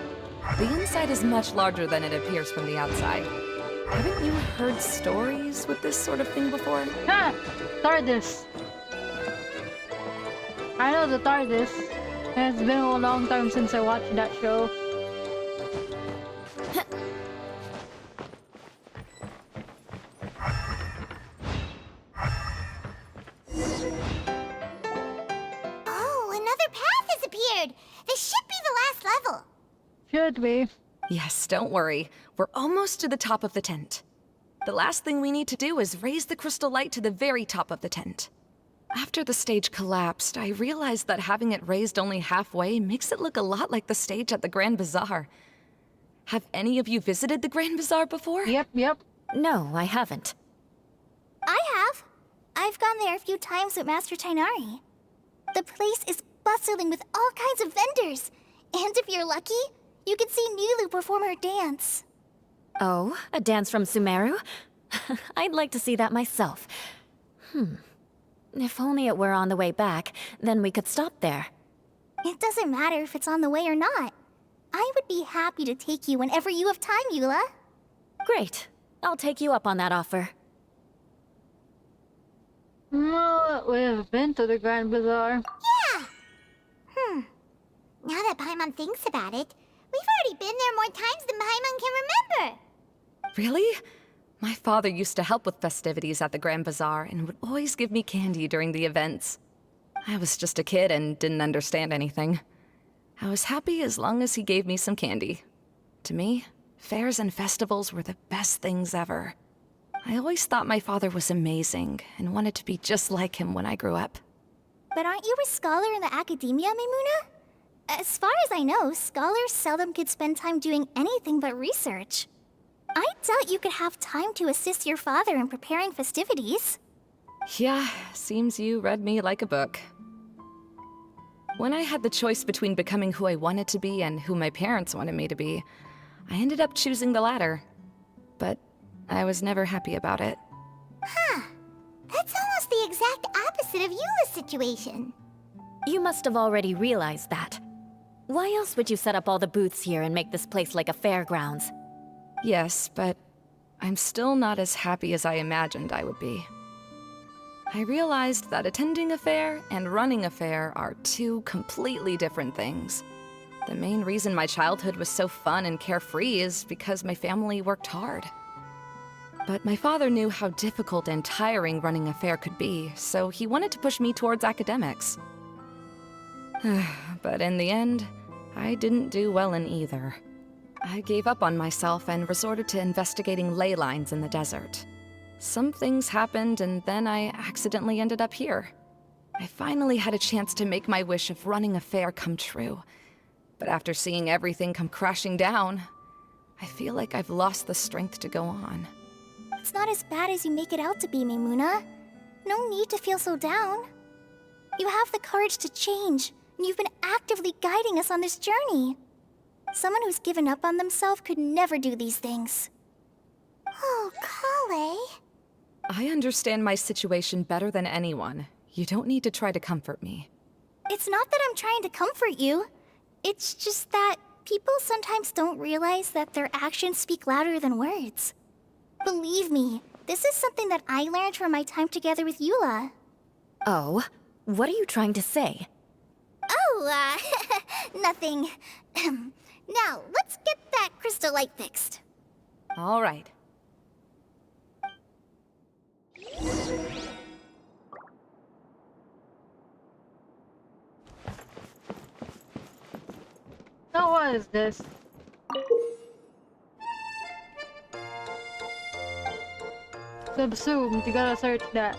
K: The inside is much larger than it appears from the outside. Haven't you heard stories with this sort of thing before?
F: Ha! TARDIS. I know the TARDIS. It's been a long time since I watched that show.
I: Oh, another path has appeared! This should be the last level!
F: Should be.
K: Yes, don't worry. We're almost to the top of the tent. The last thing we need to do is raise the crystal light to the very top of the tent. After the stage collapsed, I realized that having it raised only halfway makes it look a lot like the stage at the Grand Bazaar. Have any of you visited the Grand Bazaar before?
F: Yep.
J: No, I haven't.
I: I have. I've gone there a few times with Master Tainari. The place is bustling with all kinds of vendors. And if you're lucky, you can see Nilu perform her dance.
J: Oh, a dance from Sumeru? I'd like to see that myself. If only it were on the way back, then we could stop there.
I: It doesn't matter if it's on the way or not. I would be happy to take you whenever you have time, Eula.
J: Great. I'll take you up on that offer.
F: Well, we've been to the Grand Bazaar.
I: Yeah! Now that Paimon thinks about it, we've already been there more times than Paimon can remember.
K: Really? My father used to help with festivities at the Grand Bazaar and would always give me candy during the events. I was just a kid and didn't understand anything. I was happy as long as he gave me some candy. To me, fairs and festivals were the best things ever. I always thought my father was amazing and wanted to be just like him when I grew up.
I: But aren't you a scholar in the academia, Maimuna? As far as I know, scholars seldom could spend time doing anything but research. I doubt you could have time to assist your father in preparing festivities.
K: Yeah, seems you read me like a book. When I had the choice between becoming who I wanted to be and who my parents wanted me to be, I ended up choosing the latter. But I was never happy about it.
I: Huh. That's almost the exact opposite of Eula's situation.
J: You must have already realized that. Why else would you set up all the booths here and make this place like a fairgrounds?
K: Yes, but I'm still not as happy as I imagined I would be. I realized that attending a fair and running a fair are two completely different things. The main reason my childhood was so fun and carefree is because my family worked hard. But my father knew how difficult and tiring running a fair could be, so he wanted to push me towards academics. But in the end, I didn't do well in either. I gave up on myself and resorted to investigating ley lines in the desert. Some things happened, and then I accidentally ended up here. I finally had a chance to make my wish of running a fair come true. But after seeing everything come crashing down, I feel like I've lost the strength to go on.
I: It's not as bad as you make it out to be, Maimuna. No need to feel so down. You have the courage to change, and you've been actively guiding us on this journey. Someone who's given up on themselves could never do these things. Oh, Kale.
K: I understand my situation better than anyone. You don't need to try to comfort me.
I: It's not that I'm trying to comfort you. It's just that people sometimes don't realize that their actions speak louder than words. Believe me, this is something that I learned from my time together with Eula.
J: Oh? What are you trying to say?
I: Oh, nothing. Now, let's get that crystal light fixed.
K: All right.
F: Now what is this? Subsumed, you gotta search that.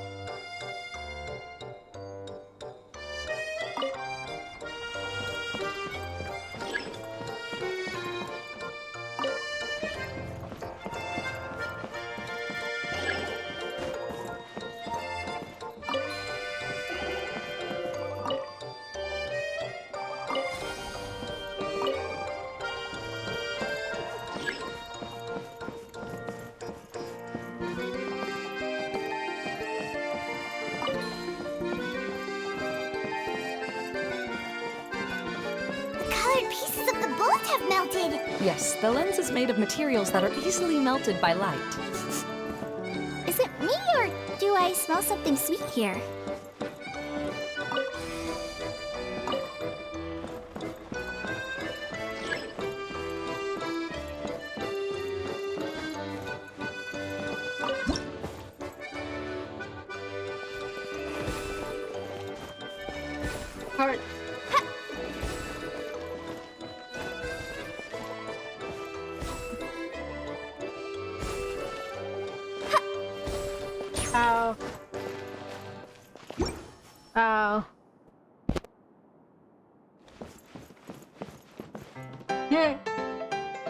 I: have melted.
K: Yes, the lens is made of materials that are easily melted by light.
I: Is it me, or do I smell something sweet here?
F: Heart. Ow. Ow. Yeah.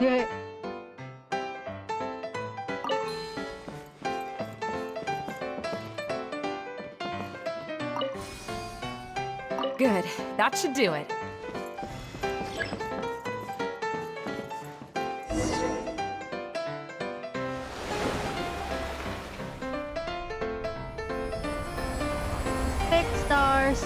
F: Yeah.
K: Good. That should do it.
F: Stars.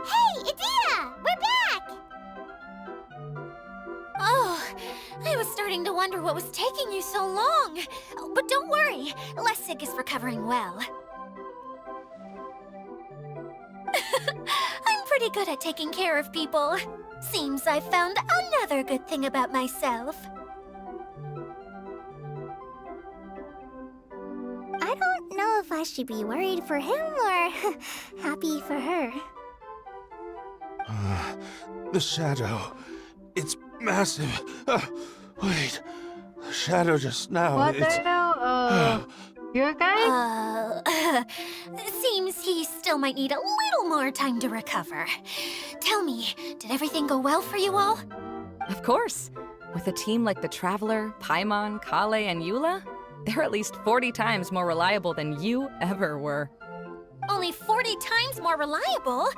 I: Hey, Idea! We're back!
G: Oh, I was starting to wonder what was taking you so long. But don't worry, Lessig is recovering well. I'm pretty good at taking care of people. Seems I've found another good thing about myself.
I: I don't know if I should be worried for him or happy for her.
L: The shadow. It's massive. Wait. The shadow just now.
F: What
L: it's...
F: the hell? You okay?
G: Seems he still might need a little more time to recover. Tell me, did everything go well for you all?
K: Of course. With a team like the Traveler, Paimon, Kale, and Eula, they're at least 40 times more reliable than you ever were.
G: Only 40 times more reliable?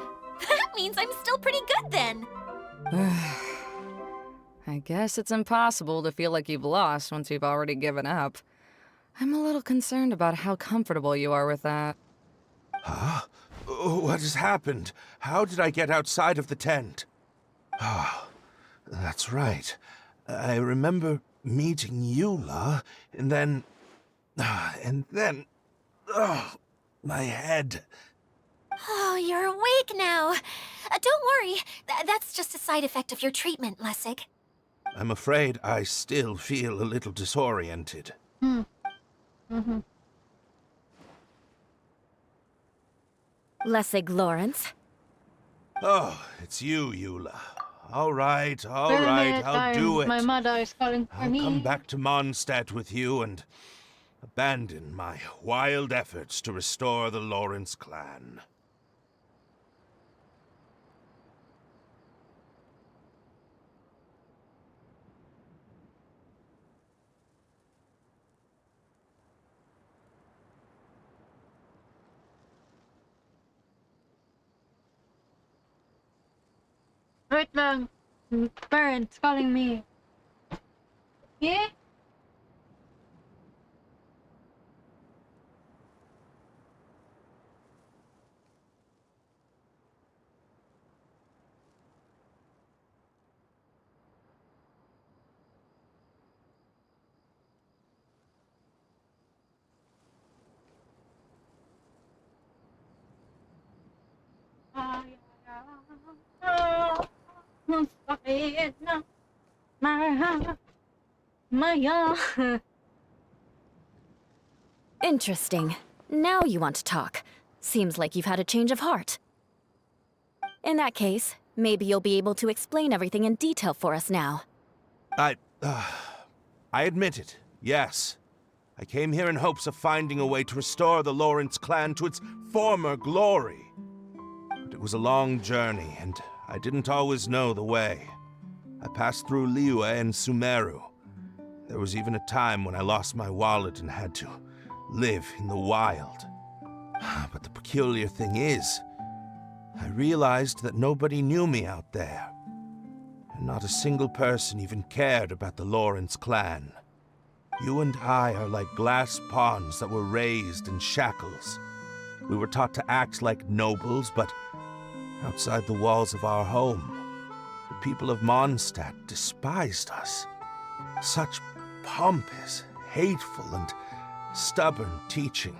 G: That means I'm still pretty good then.
K: I guess it's impossible to feel like you've lost once you've already given up. I'm a little concerned about how comfortable you are with that.
L: Huh? What has happened? How did I get outside of the tent? Ah, that's right. I remember meeting Eula, and then... my head.
G: Oh, you're awake now. Don't worry, that's just a side effect of your treatment, Lessig.
L: I'm afraid I still feel a little disoriented.
J: Lessig Lawrence.
L: Oh, it's you, Eula. All right, I'll do it.
F: My mother is calling for me.
L: I'll come back to Mondstadt with you and abandon my wild efforts to restore the Lawrence clan.
F: Wait lang. Parents calling me. Yeah?
J: Interesting. Now you want to talk. Seems like you've had a change of heart. In that case, maybe you'll be able to explain everything in detail for us now.
L: I admit it. Yes. I came here in hopes of finding a way to restore the Lawrence clan to its former glory. But it was a long journey, and I didn't always know the way. I passed through Liyue and Sumeru. There was even a time when I lost my wallet and had to live in the wild. But the peculiar thing is, I realized that nobody knew me out there. And not a single person even cared about the Lawrence clan. You and I are like glass pawns that were raised in shackles. We were taught to act like nobles, but outside the walls of our home, the people of Mondstadt despised us. Such pompous, hateful, and stubborn teaching.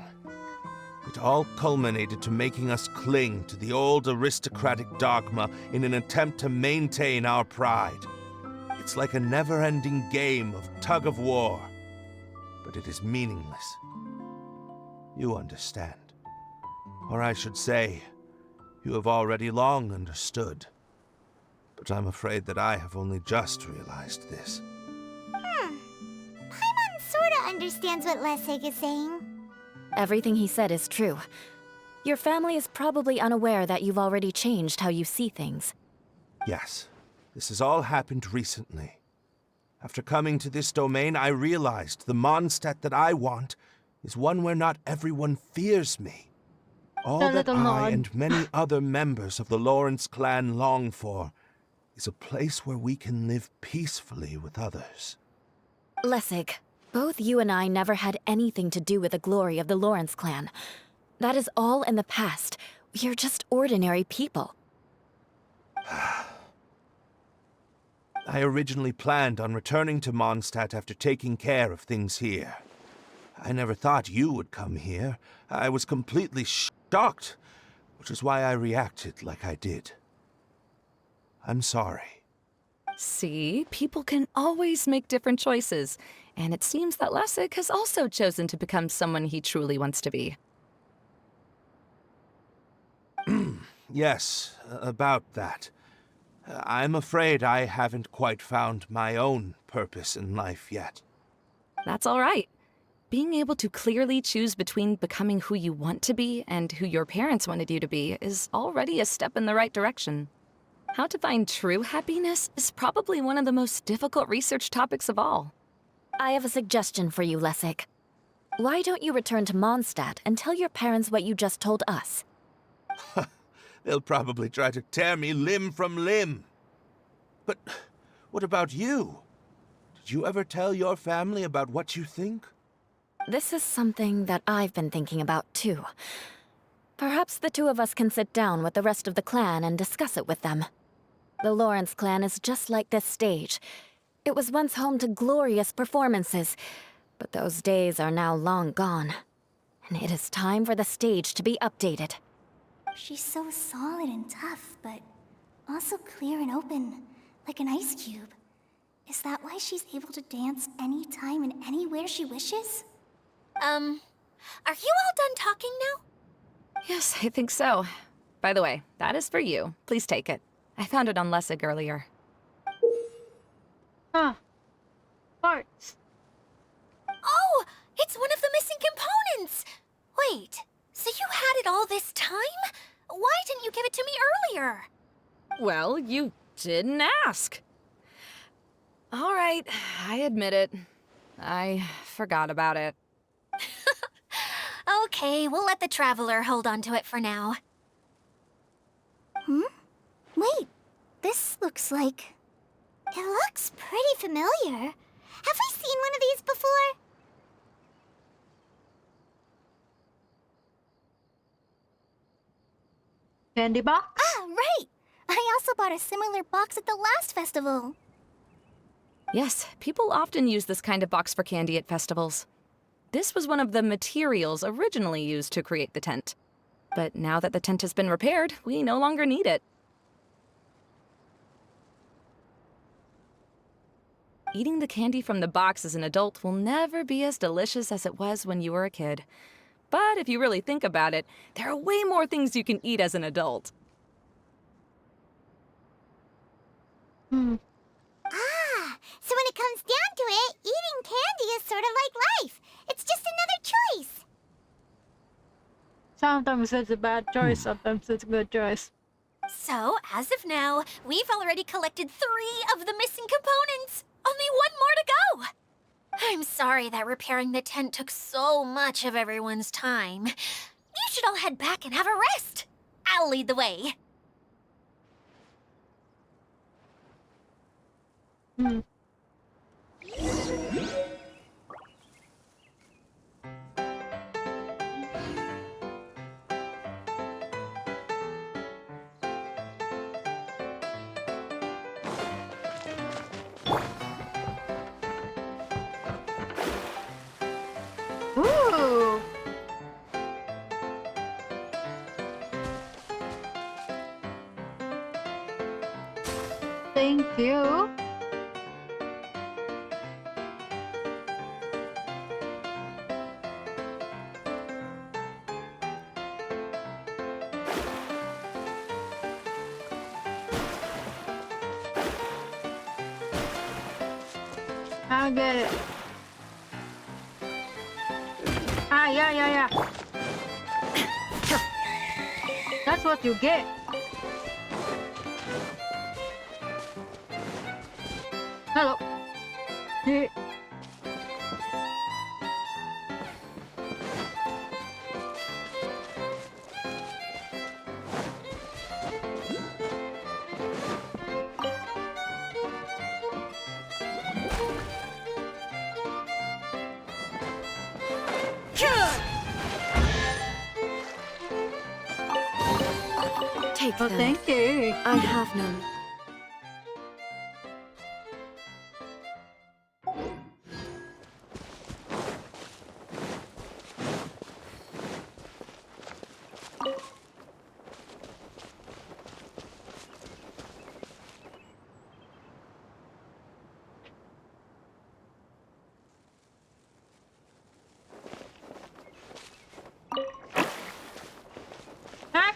L: It all culminated to making us cling to the old aristocratic dogma in an attempt to maintain our pride. It's like a never-ending game of tug-of-war, but it is meaningless. You understand. Or I should say, you have already long understood. But I'm afraid that I have only just realized this.
I: Paimon sorta understands what Lessig is saying.
J: Everything he said is true. Your family is probably unaware that you've already changed how you see things.
L: Yes, this has all happened recently. After coming to this domain, I realized the Mondstadt that I want is one where not everyone fears me. All that I and many other members of the Lawrence clan long for is a place where we can live peacefully with others.
J: Lessig, both you and I never had anything to do with the glory of the Lawrence clan. That is all in the past. We are just ordinary people.
L: I originally planned on returning to Mondstadt after taking care of things here. I never thought you would come here. I was completely shocked, which is why I reacted like I did. I'm sorry.
K: See, people can always make different choices, and it seems that Lessig has also chosen to become someone he truly wants to be.
L: Yes, about that. I'm afraid I haven't quite found my own purpose in life yet.
K: That's all right. Being able to clearly choose between becoming who you want to be and who your parents wanted you to be is already a step in the right direction. How to find true happiness is probably one of the most difficult research topics of all.
J: I have a suggestion for you, Lessig. Why don't you return to Mondstadt and tell your parents what you just told us?
L: They'll probably try to tear me limb from limb. But what about you? Did you ever tell your family about what you think?
J: This is something that I've been thinking about, too. Perhaps the two of us can sit down with the rest of the clan and discuss it with them. The Lawrence clan is just like this stage. It was once home to glorious performances, but those days are now long gone. And it is time for the stage to be updated.
I: She's so solid and tough, but also clear and open, like an ice cube. Is that why she's able to dance anytime and anywhere she wishes?
G: Are you all done talking now?
K: Yes, I think so. By the way, that is for you. Please take it. I found it on Lessig earlier.
F: Huh. Parts.
G: Oh, it's one of the missing components! Wait, so you had it all this time? Why didn't you give it to me earlier?
K: Well, you didn't ask. All right, I admit it. I forgot about it.
G: Okay, we'll let the Traveler hold on to it for now.
I: Wait, this looks like... It looks pretty familiar. Have we seen one of these before?
F: Candy box?
I: Ah, right! I also bought a similar box at the last festival.
K: Yes, people often use this kind of box for candy at festivals. This was one of the materials originally used to create the tent. But now that the tent has been repaired, we no longer need it. Eating the candy from the box as an adult will never be as delicious as it was when you were a kid. But if you really think about it, there are way more things you can eat as an adult.
I: Ah, so when it comes down to it, eating candy is sort of
F: sometimes it's a bad choice, sometimes it's a good choice.
G: So, as of now, we've already collected 3 of the missing components. Only 1 more to go. I'm sorry that repairing the tent took so much of everyone's time. You should all head back and have a rest. I'll lead the way.
F: Ooh! Thank you. I'll get it. Ah, yeah. That's what you get. Hello.
J: Take
F: Oh,
J: them.
F: thank you.
J: I have none.
F: Huh?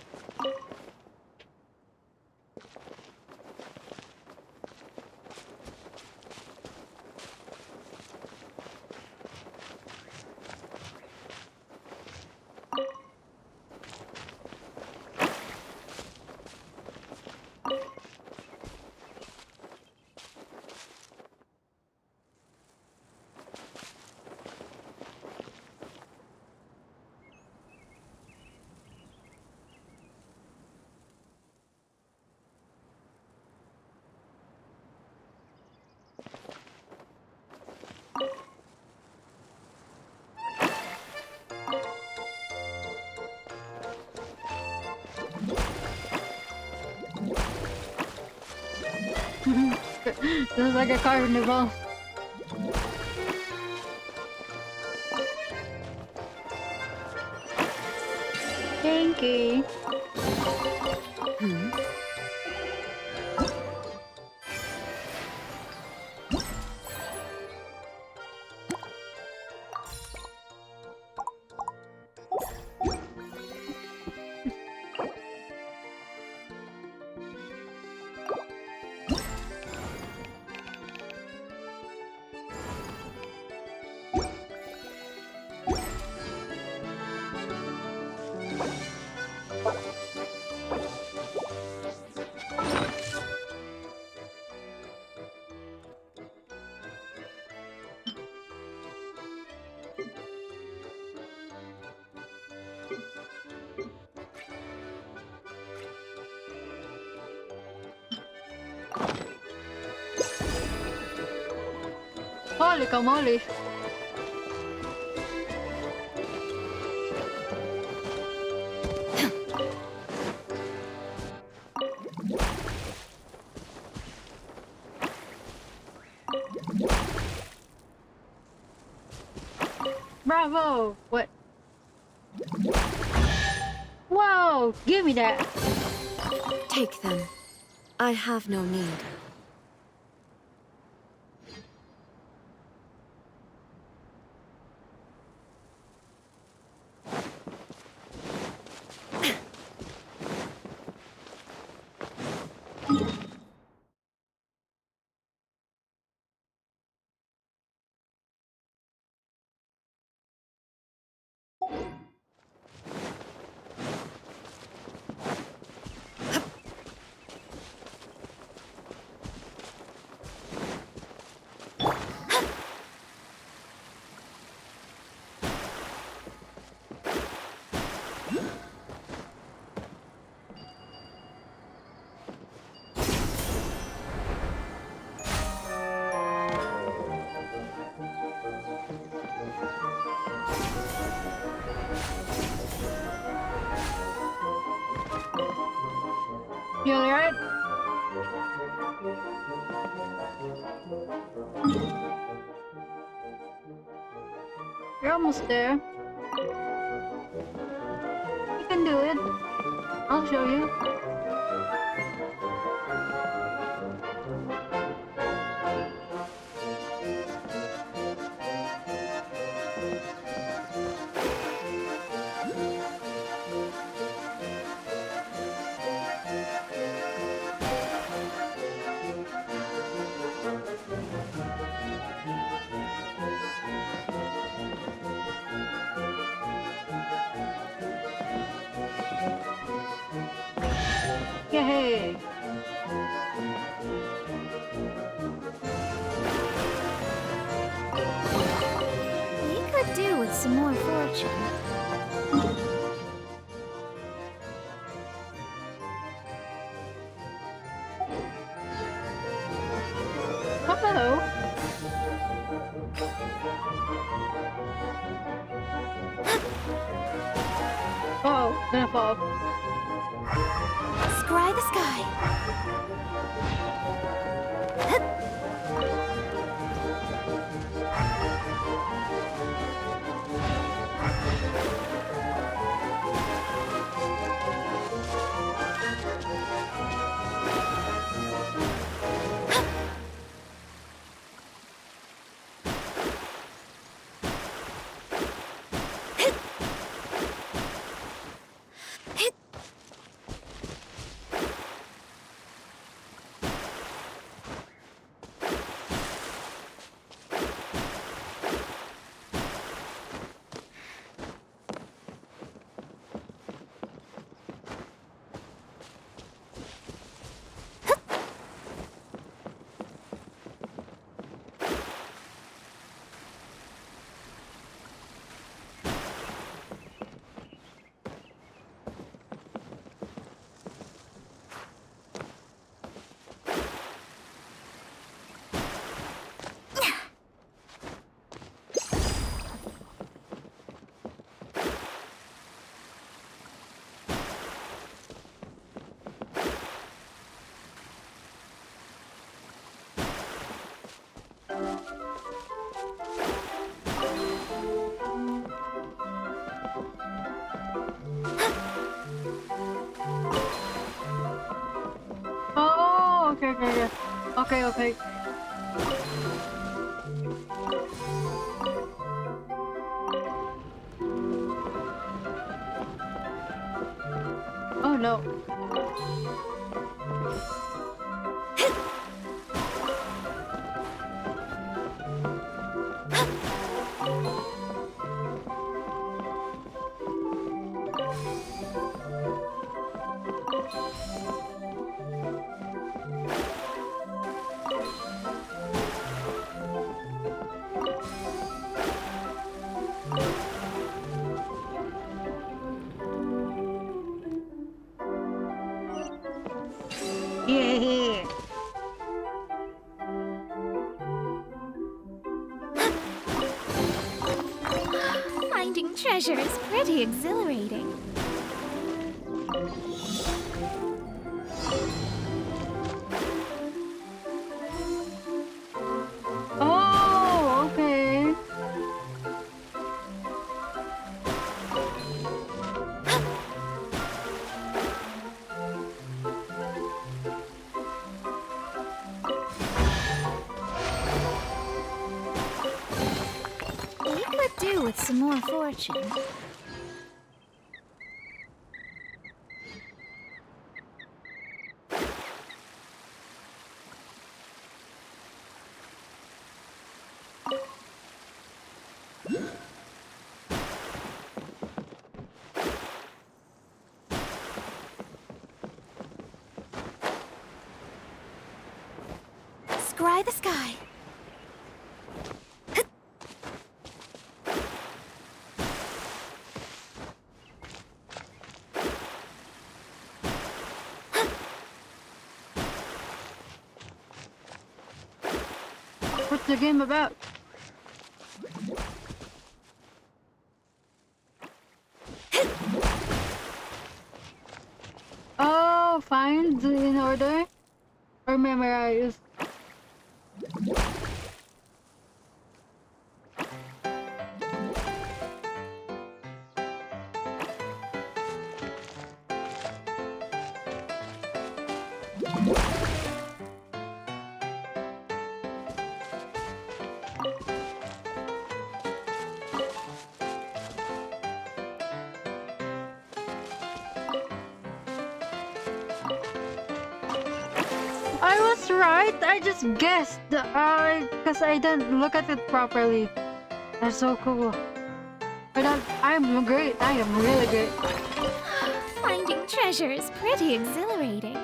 F: This is like a carnival. Thank you. Holy moly. Bravo! What? Whoa! Give me that!
J: Take them. I have no need.
F: You alright? You're almost there. You can do it. I'll show you. Yay!
I: We could do with some more fortune.
F: Oh, hello. Oh, gonna fall.
I: Scry the sky.
F: Oh, okay. Okay. Oh no. Yeah.
I: Finding treasure is pretty exhilarating.
F: Oh, okay.
I: We could do with some more fortune. Scry the sky.
F: What's the game about? Oh, find the or memorize. I was right. I just guessed. Because I didn't look at it properly. That's so cool. But I'm great. I am really great.
G: Finding treasure is pretty exhilarating.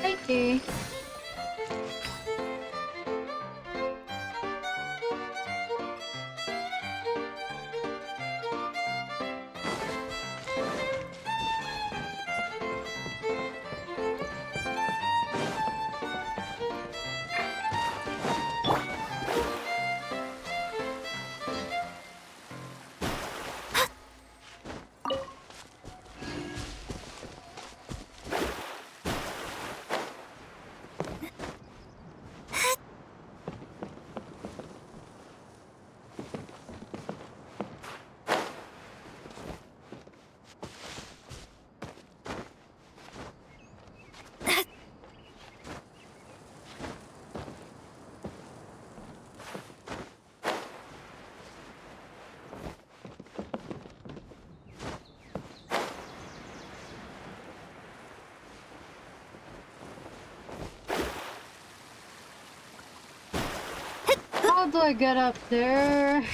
F: Thank you. How do I get up there?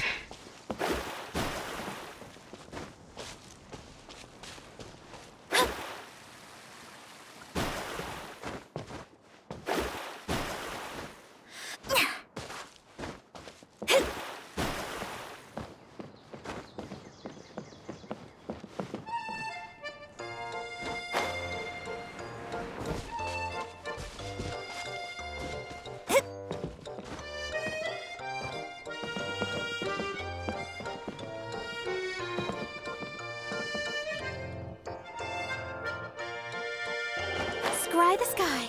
G: Scry the sky.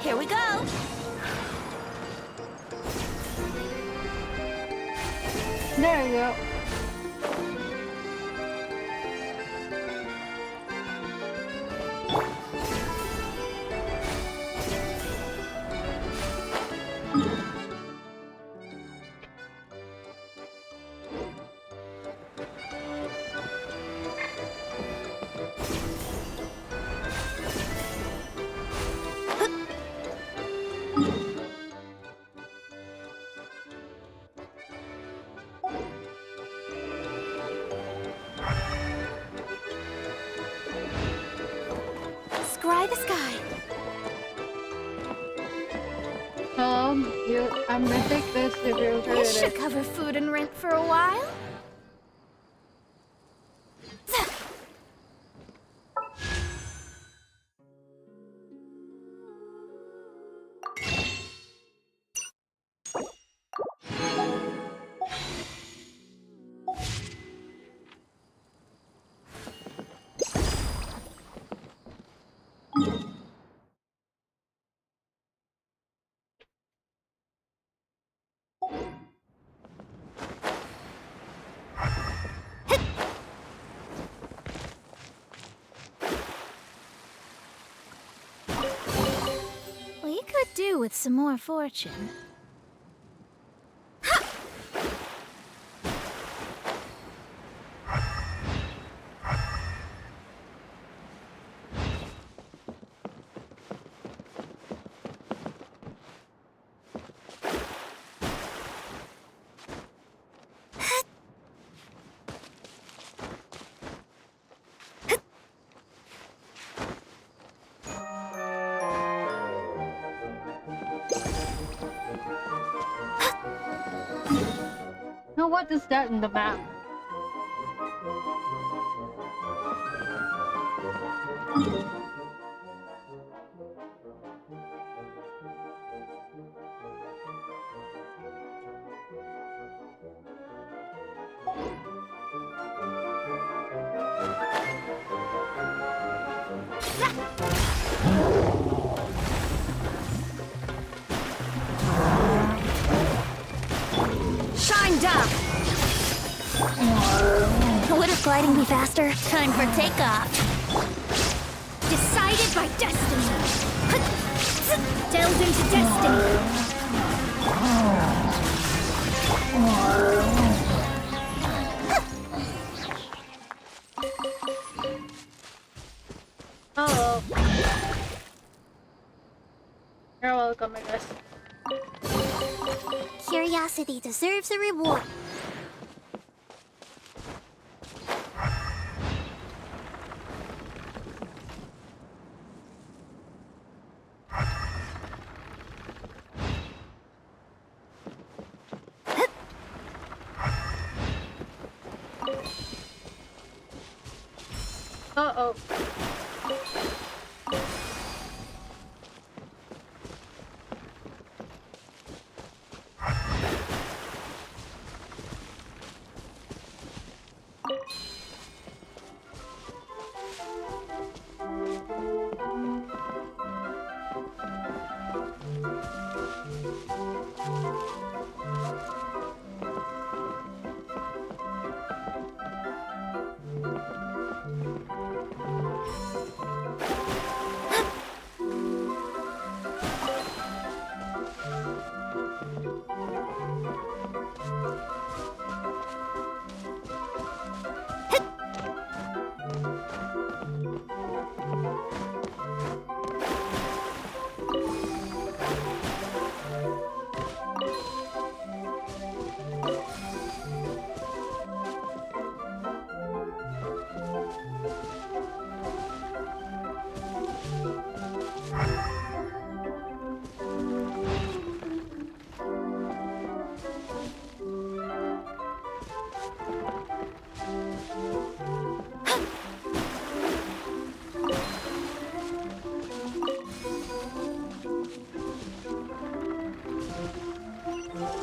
G: Here we go.
F: There you go.
G: Scry the sky.
F: I'm gonna take this if you're okay
G: This
F: with
G: should
F: it.
G: cover food and rent for a while. We could do with some more fortune.
F: Now what is that in the map?
G: Shined up! Wouldn't gliding be faster? Time for takeoff. Decided by destiny. Delve into destiny.
F: Oh. You're welcome, I guess.
I: Curiosity deserves a reward.
F: Uh-oh.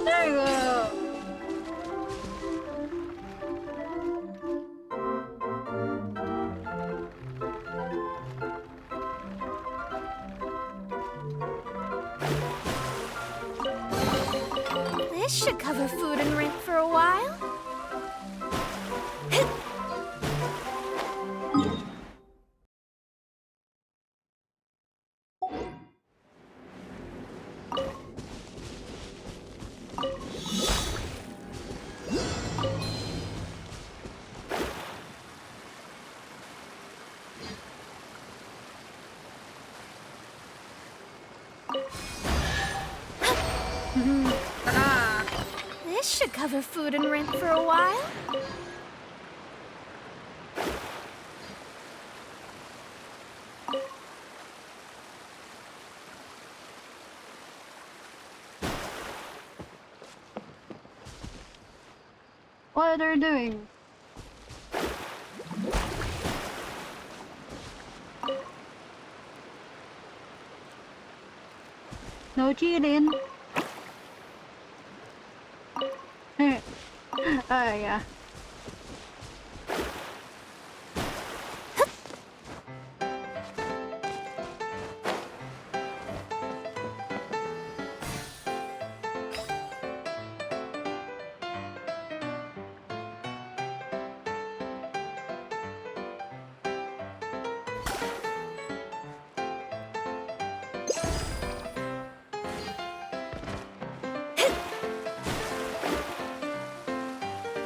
F: There you go.
G: This should cover food and rent for a while. This should cover food and rent for a while.
F: What are they doing? No cheating. Oh yeah.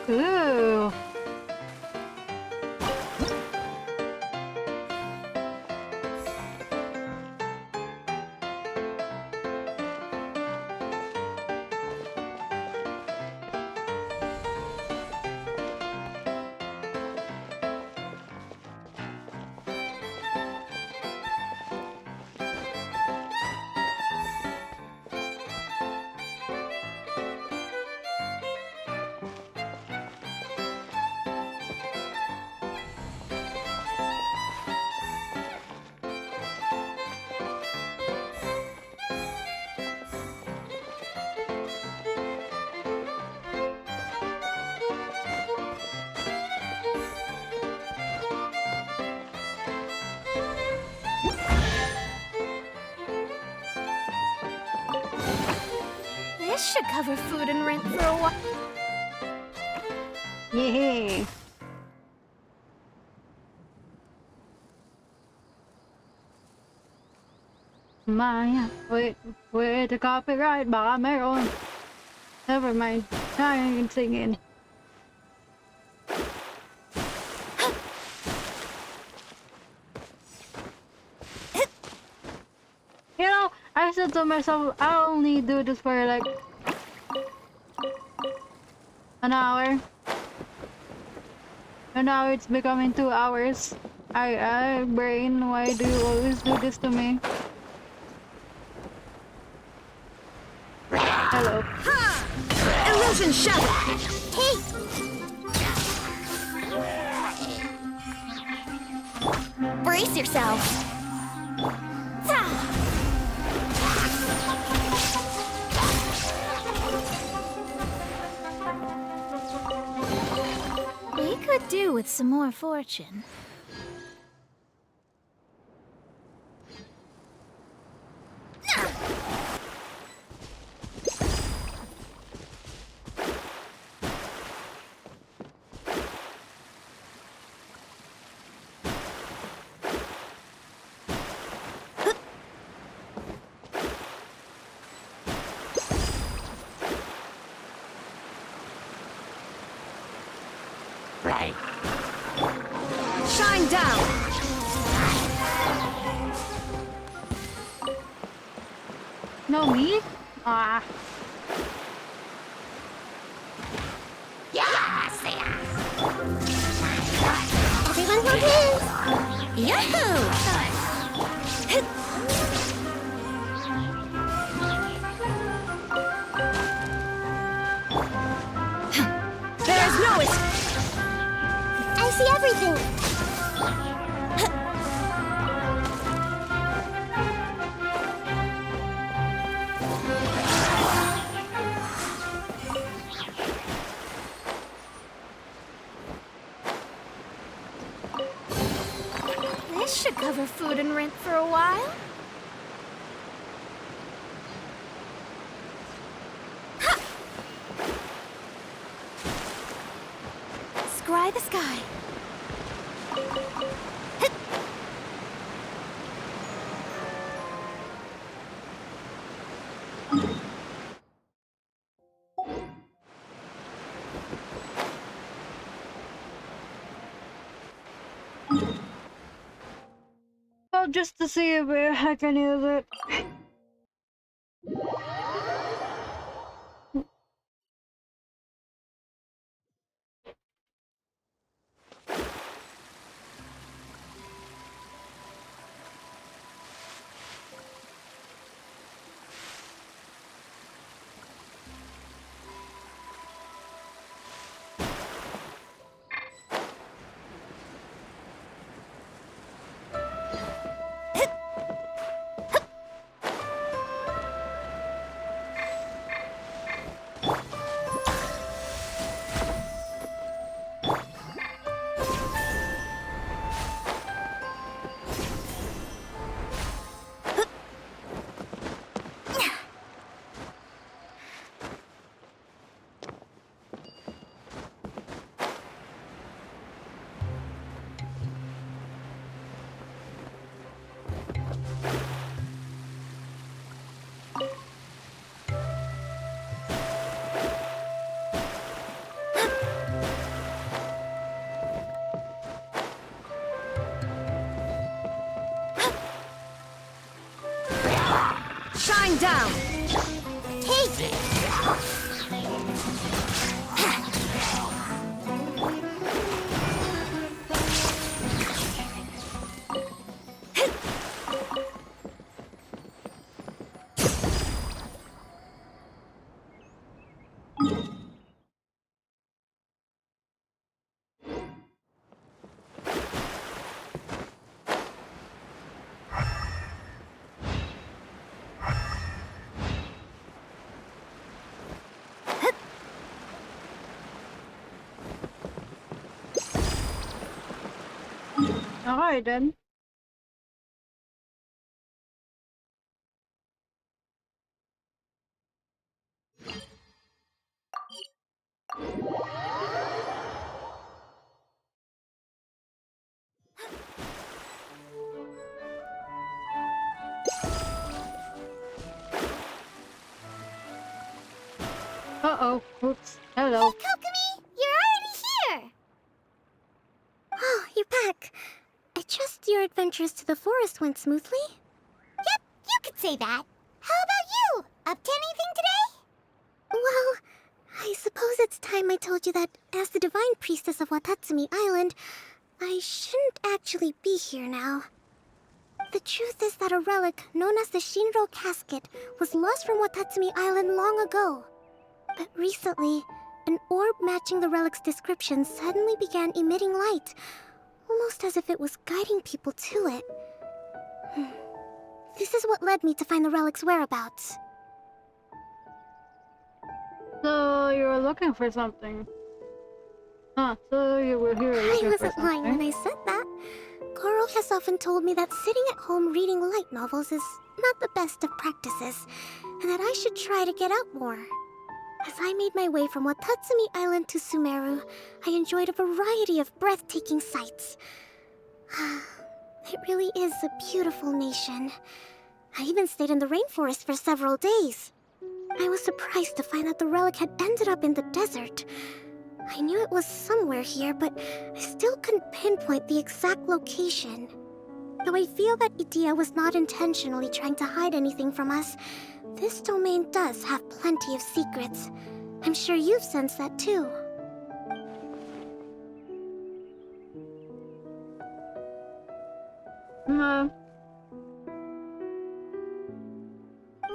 F: Ooh.
G: This should cover food and rent for a while.
F: Yeah. Maya, wait, the copyright, baka meron. Never mind, I can sing it. You know, I said to myself, I'll only do this for like an hour. And now it's becoming 2 hours. Brain, why do you always do this to me? Hello.
H: Ha! Illusion shadow.
G: Hey! Brace yourself.
I: We could do with some more fortune.
H: Shine down.
F: No, me? Ah.
G: Everyone hold hands! Yahoo!
H: There's no escape.
G: I see everything!
I: This should cover food and rent for a while. Scry the sky.
F: Well, just to see if I can use it.
H: Shine down.
G: Hey!
F: Alright then. Oh, oops. Hello.
I: Hey, Kokomi! You're already here!
M: Oh, you're back. I trust your adventures to the forest went smoothly?
I: Yep, you could say that. How about you? Up to anything today?
M: Well, I suppose it's time I told you that as the divine priestess of Watatsumi Island, I shouldn't actually be here now. The truth is that a relic known as the Shinro Casket was lost from Watatsumi Island long ago. But recently, an orb matching the relic's description suddenly began emitting light, almost as if it was guiding people to it. This is what led me to find the relic's whereabouts.
F: So you were looking for something. Huh, so you were here looking for something.
M: I wasn't lying when I said that. Goro has often told me that sitting at home reading light novels is not the best of practices, and that I should try to get out more. As I made my way from Watatsumi Island to Sumeru, I enjoyed a variety of breathtaking sights. It really is a beautiful nation. I even stayed in the rainforest for several days. I was surprised to find that the relic had ended up in the desert. I knew it was somewhere here, but I still couldn't pinpoint the exact location. Though I feel that Idia was not intentionally trying to hide anything from us, this domain does have plenty of secrets. I'm sure you've sensed that too.
I: Now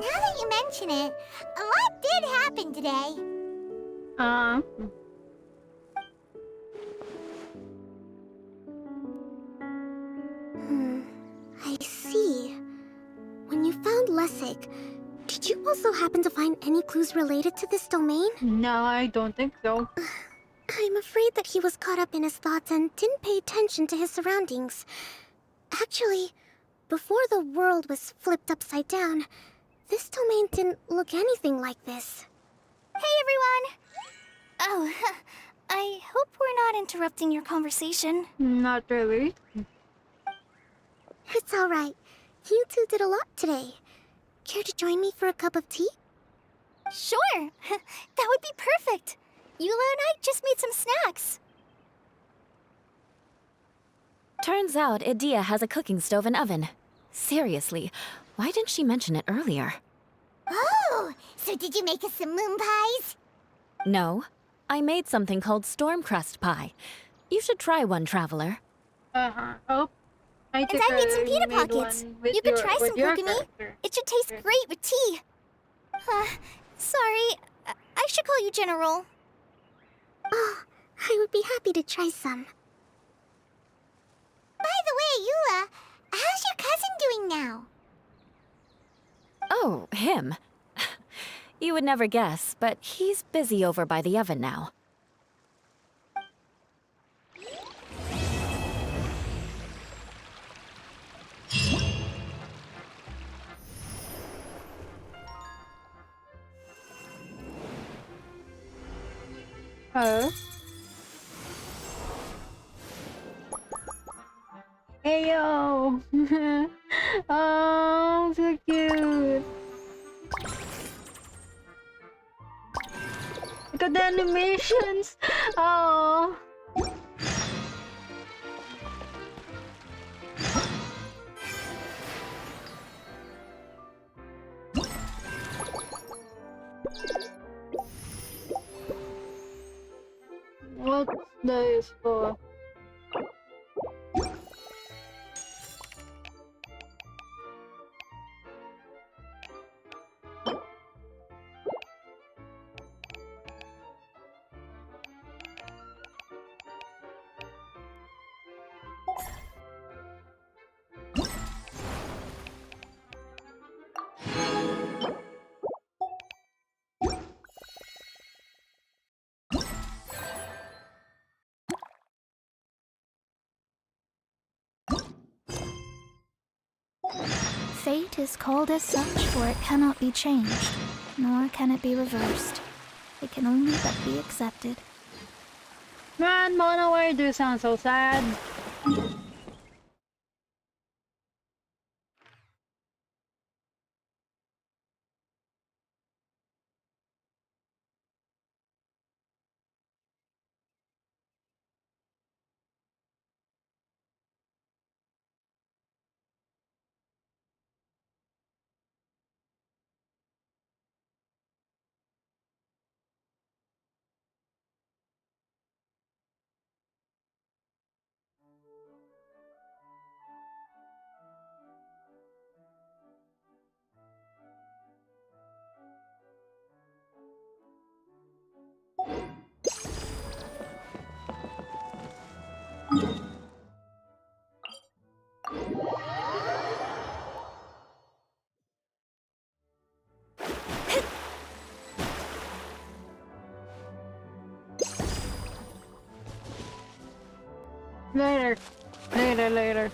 I: that you mention it, a lot did happen today.
M: I see. When you found Lessig, did you also happen to find any clues related to this domain?
F: No, I don't think so.
M: I'm afraid that he was caught up in his thoughts and didn't pay attention to his surroundings. Actually, before the world was flipped upside down, this domain didn't look anything like this.
I: Hey, everyone! Oh, I hope we're not interrupting your conversation.
F: Not really.
M: It's alright. You two did a lot today. Care to join me for a cup of tea?
I: Sure! That would be perfect! Eula and I just made some snacks.
J: Turns out Idia has a cooking stove and oven. Seriously, why didn't she mention it earlier?
I: Oh! So did you make us some moon pies?
J: No, I made something called storm crust pie. You should try one, traveler.
F: Oh.
I: And I made some pita pockets. You can try some, Kokomi. It should taste great with tea. Sorry, I should call you General.
M: Oh, I would be happy to try some.
I: By the way, Eula, how's your cousin doing now?
J: Oh, him. You would never guess, but he's busy over by the oven now.
F: Oh. Hey yo! Oh, so cute! Look at the animations! Oh! What's this for?
G: Fate is called as such, for it cannot be changed, nor can it be reversed. It can only but be accepted.
F: Man, Mona, why do you sound so sad? Later. Later.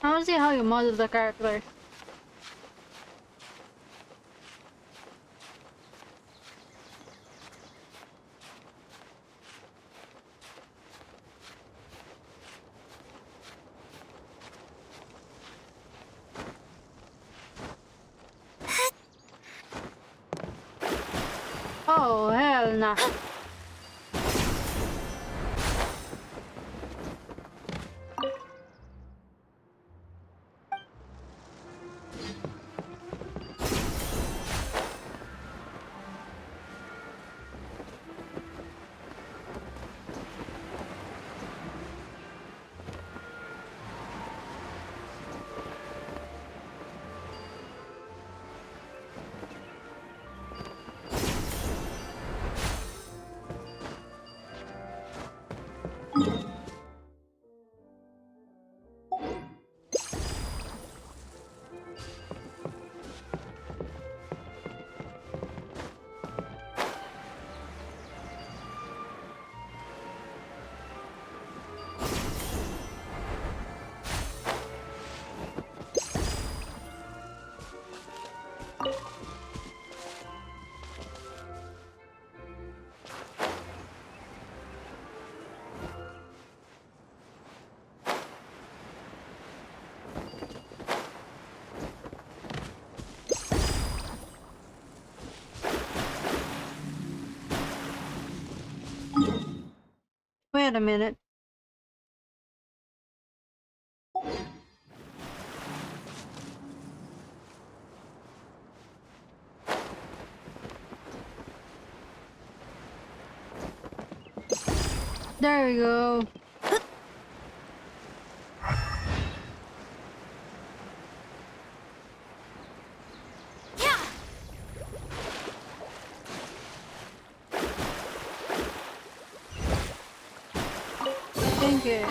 F: I want to see how you model the character. Oh, hell nah. Wait a minute. There we go. Thank you.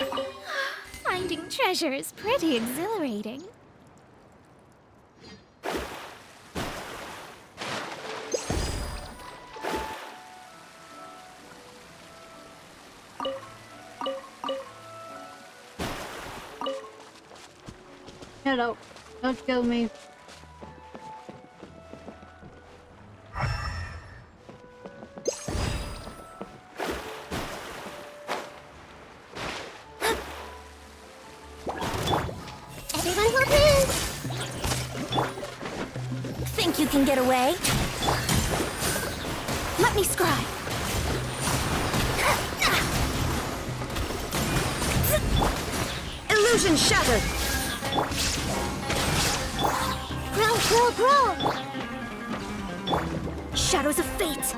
G: Finding treasure is pretty exhilarating.
F: Hello. Don't kill me.
G: Everyone hold hands! Think you can get away? Let me scry.
H: Illusion shattered!
G: Grow! Shadows of fate!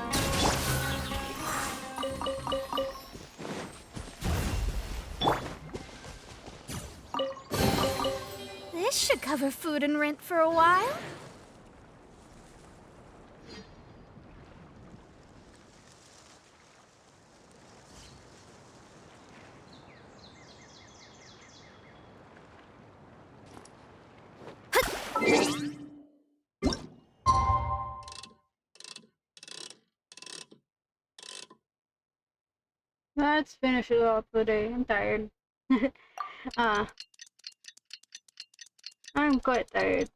G: This should cover food and rent for a while.
F: Let's finish it off today. I'm tired. uh, I'm quite tired.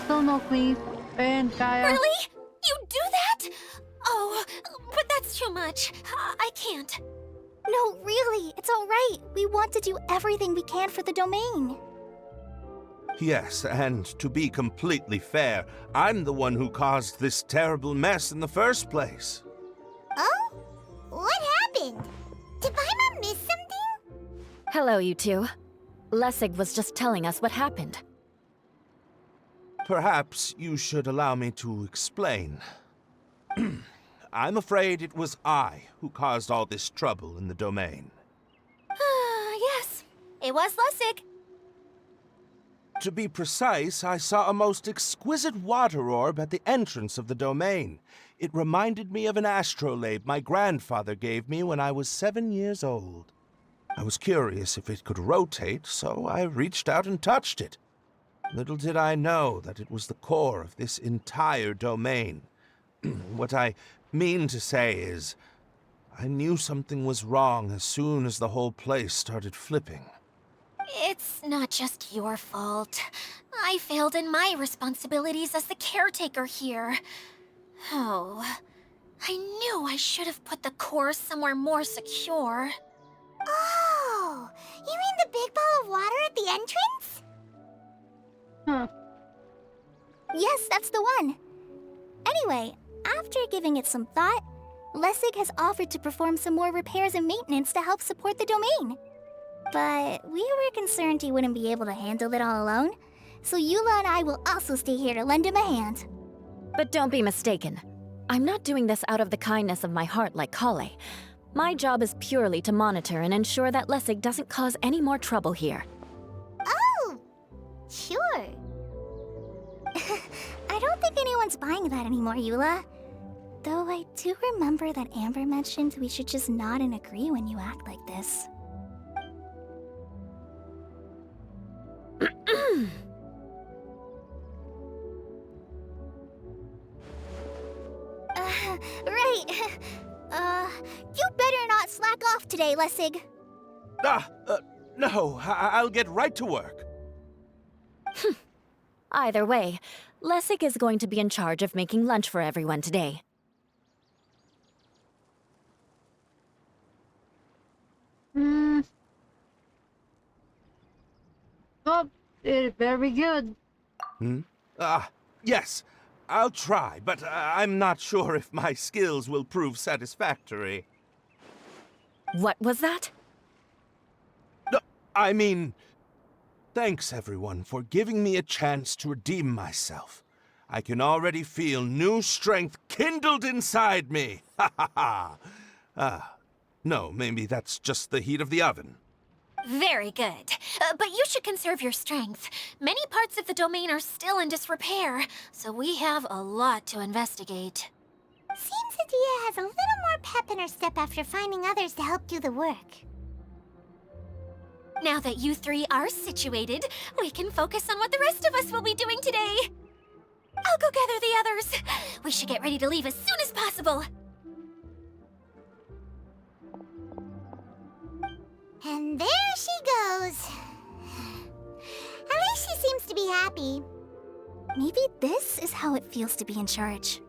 F: Still no Cleve and Kaya.
G: Really? You do that? Oh, but that's too much. I can't.
I: No, really, it's alright. We want to do everything we can for the domain.
L: Yes, and to be completely fair, I'm the one who caused this terrible mess in the first place.
I: Oh? What happened? Did Paimon miss something?
J: Hello, you two. Lessig was just telling us what happened.
L: Perhaps you should allow me to explain. I'm afraid it was I who caused all this trouble in the domain.
G: Yes, it was Lessig.
L: To be precise, I saw a most exquisite water orb at the entrance of the domain. It reminded me of an astrolabe my grandfather gave me when I was 7 years old. I was curious if it could rotate, so I reached out and touched it. Little did I know that it was the core of this entire domain. What I mean to say is, I knew something was wrong as soon as the whole place started flipping.
G: It's not just your fault. I failed in my responsibilities as the caretaker here. Oh, I knew I should have put the core somewhere more secure.
I: Oh, you mean the big ball of water at the entrance?
F: Huh.
I: Yes, that's the one. Anyway, after giving it some thought, Lessig has offered to perform some more repairs and maintenance to help support the domain. But we were concerned he wouldn't be able to handle it all alone, so Eula and I will also stay here to lend him a hand.
J: But don't be mistaken. I'm not doing this out of the kindness of my heart like Kale. My job is purely to monitor and ensure that Lessig doesn't cause any more trouble here.
I: Oh, sure. I don't think anyone's buying that anymore, Eula. Though I do remember that Amber mentioned we should just nod and agree when you act like this. Right. You better not slack off today, Lessig.
L: No, I'll get right to work.
J: Either way, Lessig is going to be in charge of making lunch for everyone today.
F: Oh, it's very good.
L: Yes, I'll try, but I'm not sure if my skills will prove satisfactory.
J: What was that?
L: No, I mean, thanks everyone for giving me a chance to redeem myself. I can already feel new strength kindled inside me. Ha ha ha. No, maybe that's just the heat of the oven.
G: Very good. But you should conserve your strength. Many parts of the domain are still in disrepair, so we have a lot to investigate.
I: Seems Adia has a little more pep in her step after finding others to help do the work.
G: Now that you three are situated, we can focus on what the rest of us will be doing today. I'll go gather the others. We should get ready to leave as soon as possible.
I: And there she goes. At least she seems to be happy. Maybe this is how it feels to be in charge.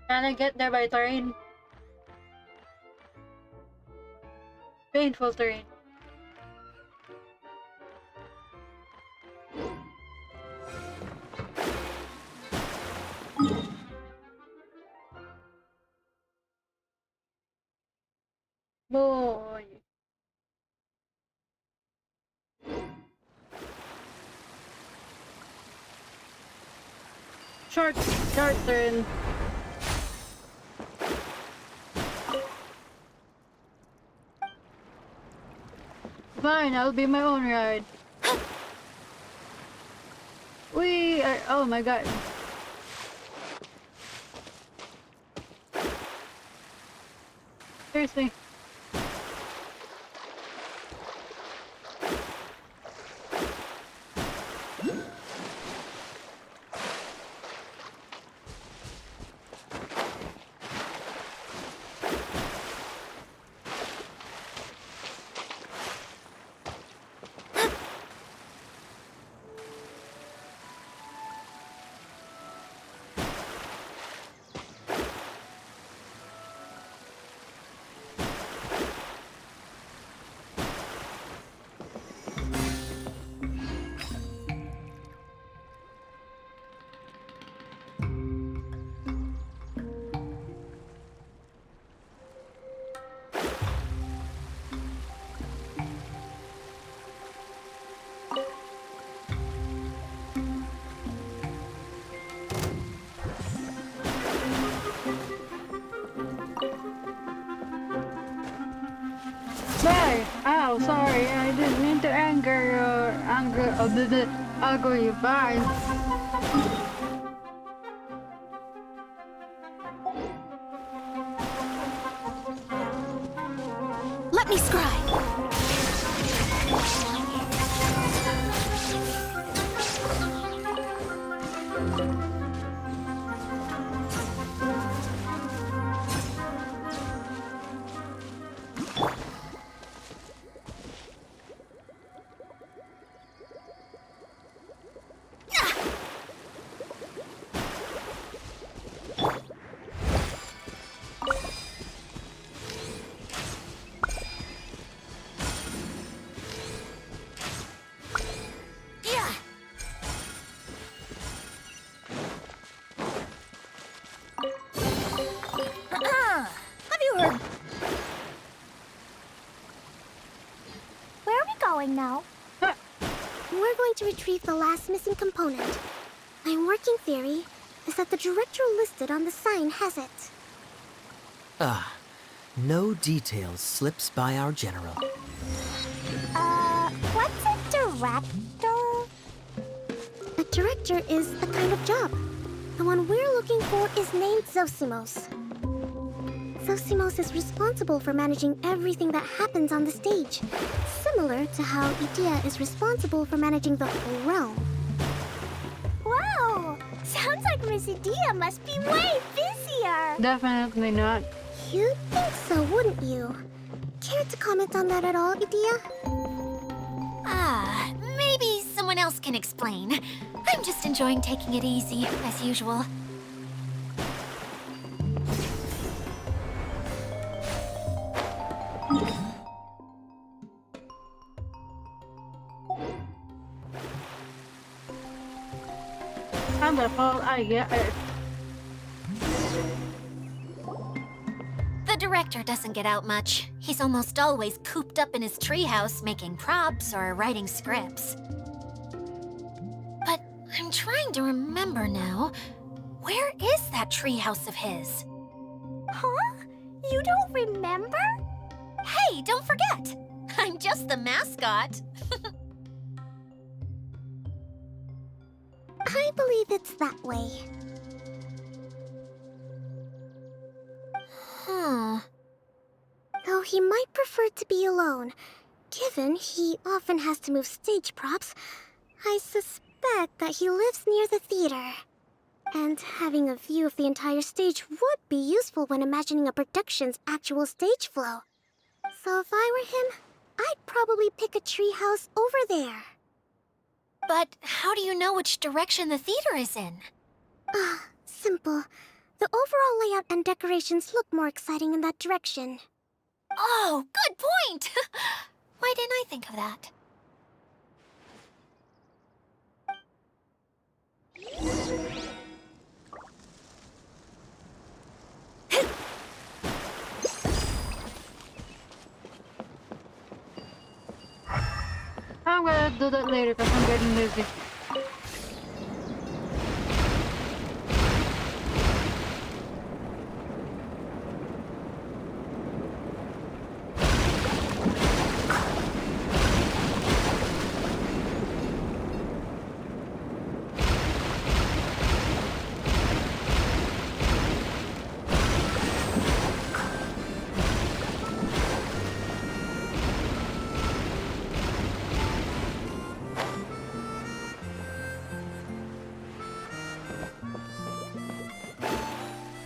F: Can I get there by train? Painful terrain. Boy. Short turn. Fine, I'll be my own ride. We are. Oh my god. Seriously. Bye! Ow, sorry, I didn't mean to anger you. Bye.
G: Let me scry.
M: Now. We're going to retrieve the last missing component. My working theory is that the director listed on the sign has it.
H: No details slips by our general.
M: What's a director? A director is a kind of job. The one we're looking for is named Zosimos. Zosimos is responsible for managing everything that happens on the stage, similar to how Idea is responsible for managing the whole realm.
I: Wow! Sounds like Miss Idea must be way busier!
F: Definitely not.
M: You'd think so, wouldn't you? Care to comment on that at all, Idea?
G: Maybe someone else can explain. I'm just enjoying taking it easy, as usual.
F: Wonderful, I get it.
G: The director doesn't get out much. He's almost always cooped up in his treehouse making props or writing scripts. But I'm trying to remember now. Where is that treehouse of his?
I: Huh? You don't remember?
G: Hey, don't forget! I'm just the mascot.
M: I believe it's that way. Though he might prefer to be alone, given he often has to move stage props, I suspect that he lives near the theater. And having a view of the entire stage would be useful when imagining a production's actual stage flow. So if I were him, I'd probably pick a treehouse over there.
G: But how do you know which direction the theater is in?
M: Simple. The overall layout and decorations look more exciting in that direction.
G: Oh, good point! think of that.
F: I'm gonna do that later because I'm getting lazy.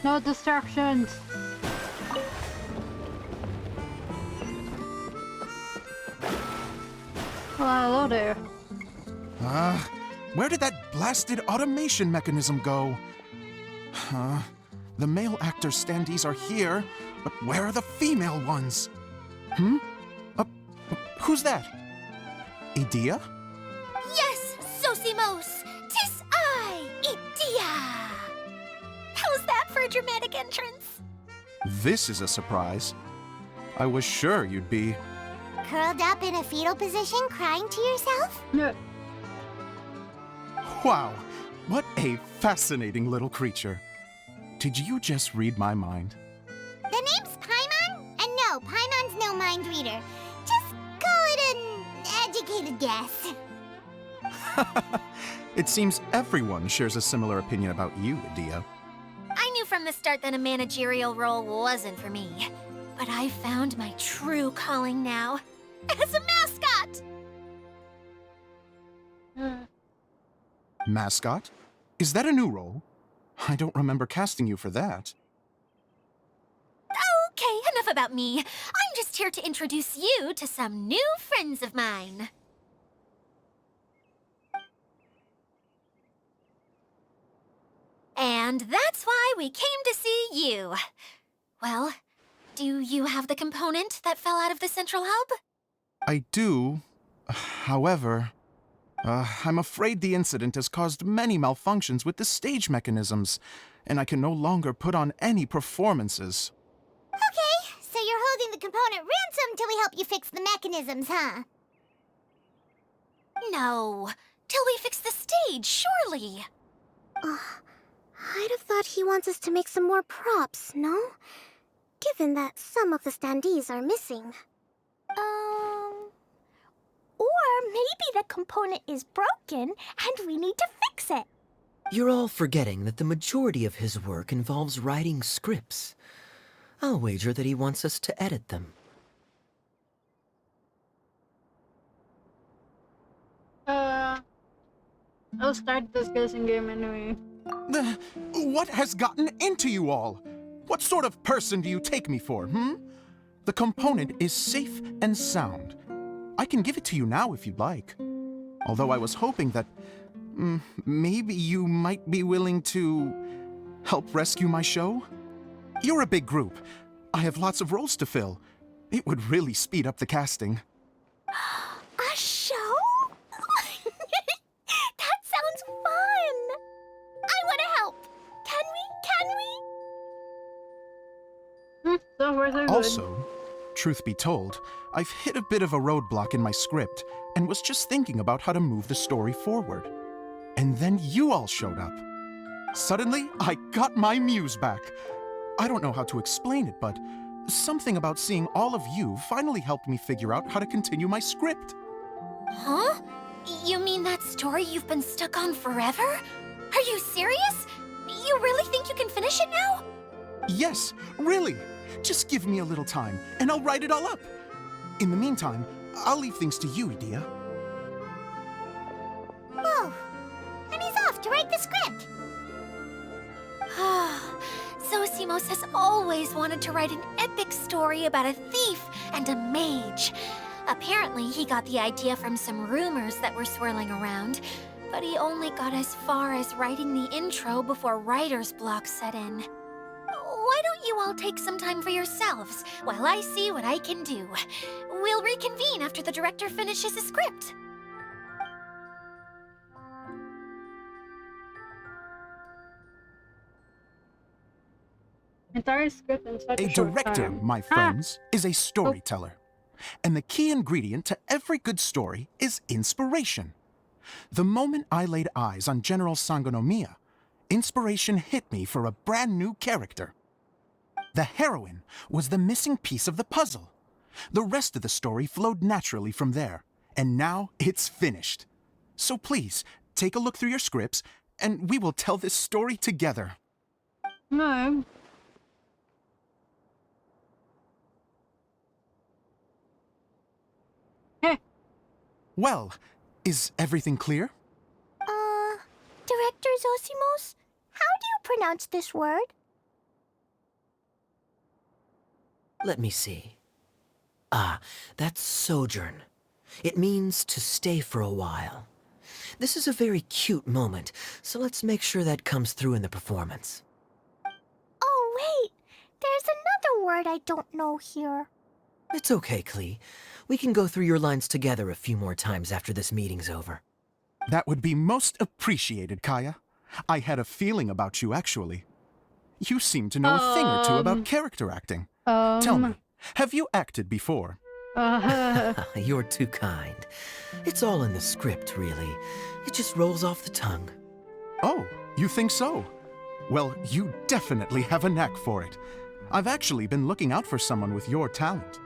F: No distractions. Well, hello there.
N: Where did that blasted automation mechanism go? The male actor standees are here, but where are the female ones? Who's that? Idea?
G: Yes, Sosimos! 'Tis I, Idia! How's that for a dramatic entrance?
N: This is a surprise. I was sure you'd be...
I: Curled up in a fetal position, crying to yourself?
F: Yeah.
N: Wow, what a fascinating little creature. Did you just read my mind?
I: The name's Paimon? And no, Paimon's no mind reader. Just call it an educated guess.
N: It seems everyone shares a similar opinion about you, Idea.
G: I knew from the start that a managerial role wasn't for me. But I found my true calling now. As a mascot!
N: Mascot? Is that a new role? I don't remember casting you for that.
G: Okay, enough about me. I'm just here to introduce you to some new friends of mine. And that's why we came to see you. Well, do you have the component that fell out of the central hub?
N: I do. However, I'm afraid the incident has caused many malfunctions with the stage mechanisms, and I can no longer put on any performances.
I: Okay, so you're holding the component ransom till we help you fix the mechanisms, huh?
G: No, till we fix the stage, surely.
M: I'd have thought he wants us to make some more props, no? Given that some of the standees are missing.
I: Or maybe the component is broken and we need to fix it.
H: You're all forgetting that the majority of his work involves writing scripts. I'll wager that he wants us to edit them.
F: I'll start this guessing game anyway.
N: What has gotten into you all? What sort of person do you take me for, The component is safe and sound. I can give it to you now if you'd like. Although I was hoping that maybe you might be willing to help rescue my show? You're a big group. I have lots of roles to fill. It would really speed up the casting.
I: A show? That sounds fun! I want to help! Can we?
F: So far, so good.
N: Also, truth be told, I've hit a bit of a roadblock in my script and was just thinking about how to move the story forward. And then you all showed up. Suddenly, I got my muse back. I don't know how to explain it, but something about seeing all of you finally helped me figure out how to continue my script.
G: Huh? You mean that story you've been stuck on forever? Are you serious? You really think you can finish it now?
N: Yes, really. Just give me a little time, and I'll write it all up. In the meantime, I'll leave things to you, Idea.
I: Whoa! And he's off to write the script!
G: Zosimos has always wanted to write an epic story about a thief and a mage. Apparently, he got the idea from some rumors that were swirling around, but he only got as far as writing the intro before writer's block set in. Why don't you all take some time for yourselves while I see what I can do. We'll reconvene after the director finishes his script.
F: Entire script in such
N: A
F: a short
N: director,
F: time.
N: my friends, is a storyteller. And the key ingredient to every good story is inspiration. The moment I laid eyes on General Sangonomiya, inspiration hit me for a brand new character. The heroine was the missing piece of the puzzle. The rest of the story flowed naturally from there, and now it's finished. So please, take a look through your scripts, and we will tell this story together.
F: No.
N: Well, is everything clear?
M: Director Zosimos, how do you pronounce this word?
H: Let me see. Ah, that's sojourn. It means to stay for a while. This is a very cute moment, so let's make sure that comes through in the performance.
M: Oh, wait. There's another word I don't know here.
H: It's okay, Klee. We can go through your lines together a few more times after this meeting's over.
N: That would be most appreciated, Kaya. I had a feeling about you, actually. You seem to know a thing or two about character acting. Tell me, have you acted before?
H: You're too kind. It's all in the script, really. It just rolls off the tongue.
N: Oh, you think so? Well, you definitely have a knack for it. I've actually been looking out for someone with your talent.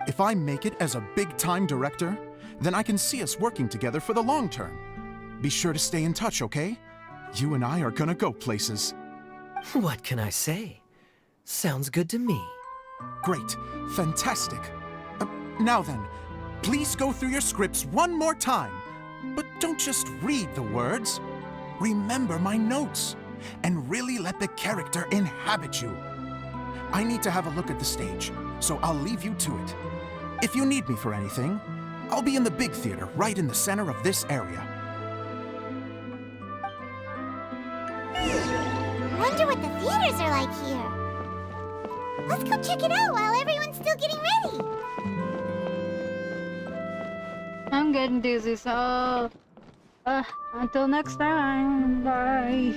N: If I make it as a big-time director, then I can see us working together for the long term. Be sure to stay in touch, okay? You and I are gonna go places.
H: What can I say? Sounds good to me.
N: Great. Fantastic. Now then, please go through your scripts one more time. But don't just read the words. Remember my notes, and really let the character inhabit you. I need to have a look at the stage, so I'll leave you to it. If you need me for anything, I'll be in the big theater right in the center of this area.
I: Wonder what the theaters are like here. Let's go check it out while everyone's still getting ready.
F: I'm getting dizzy, so... until next time, bye.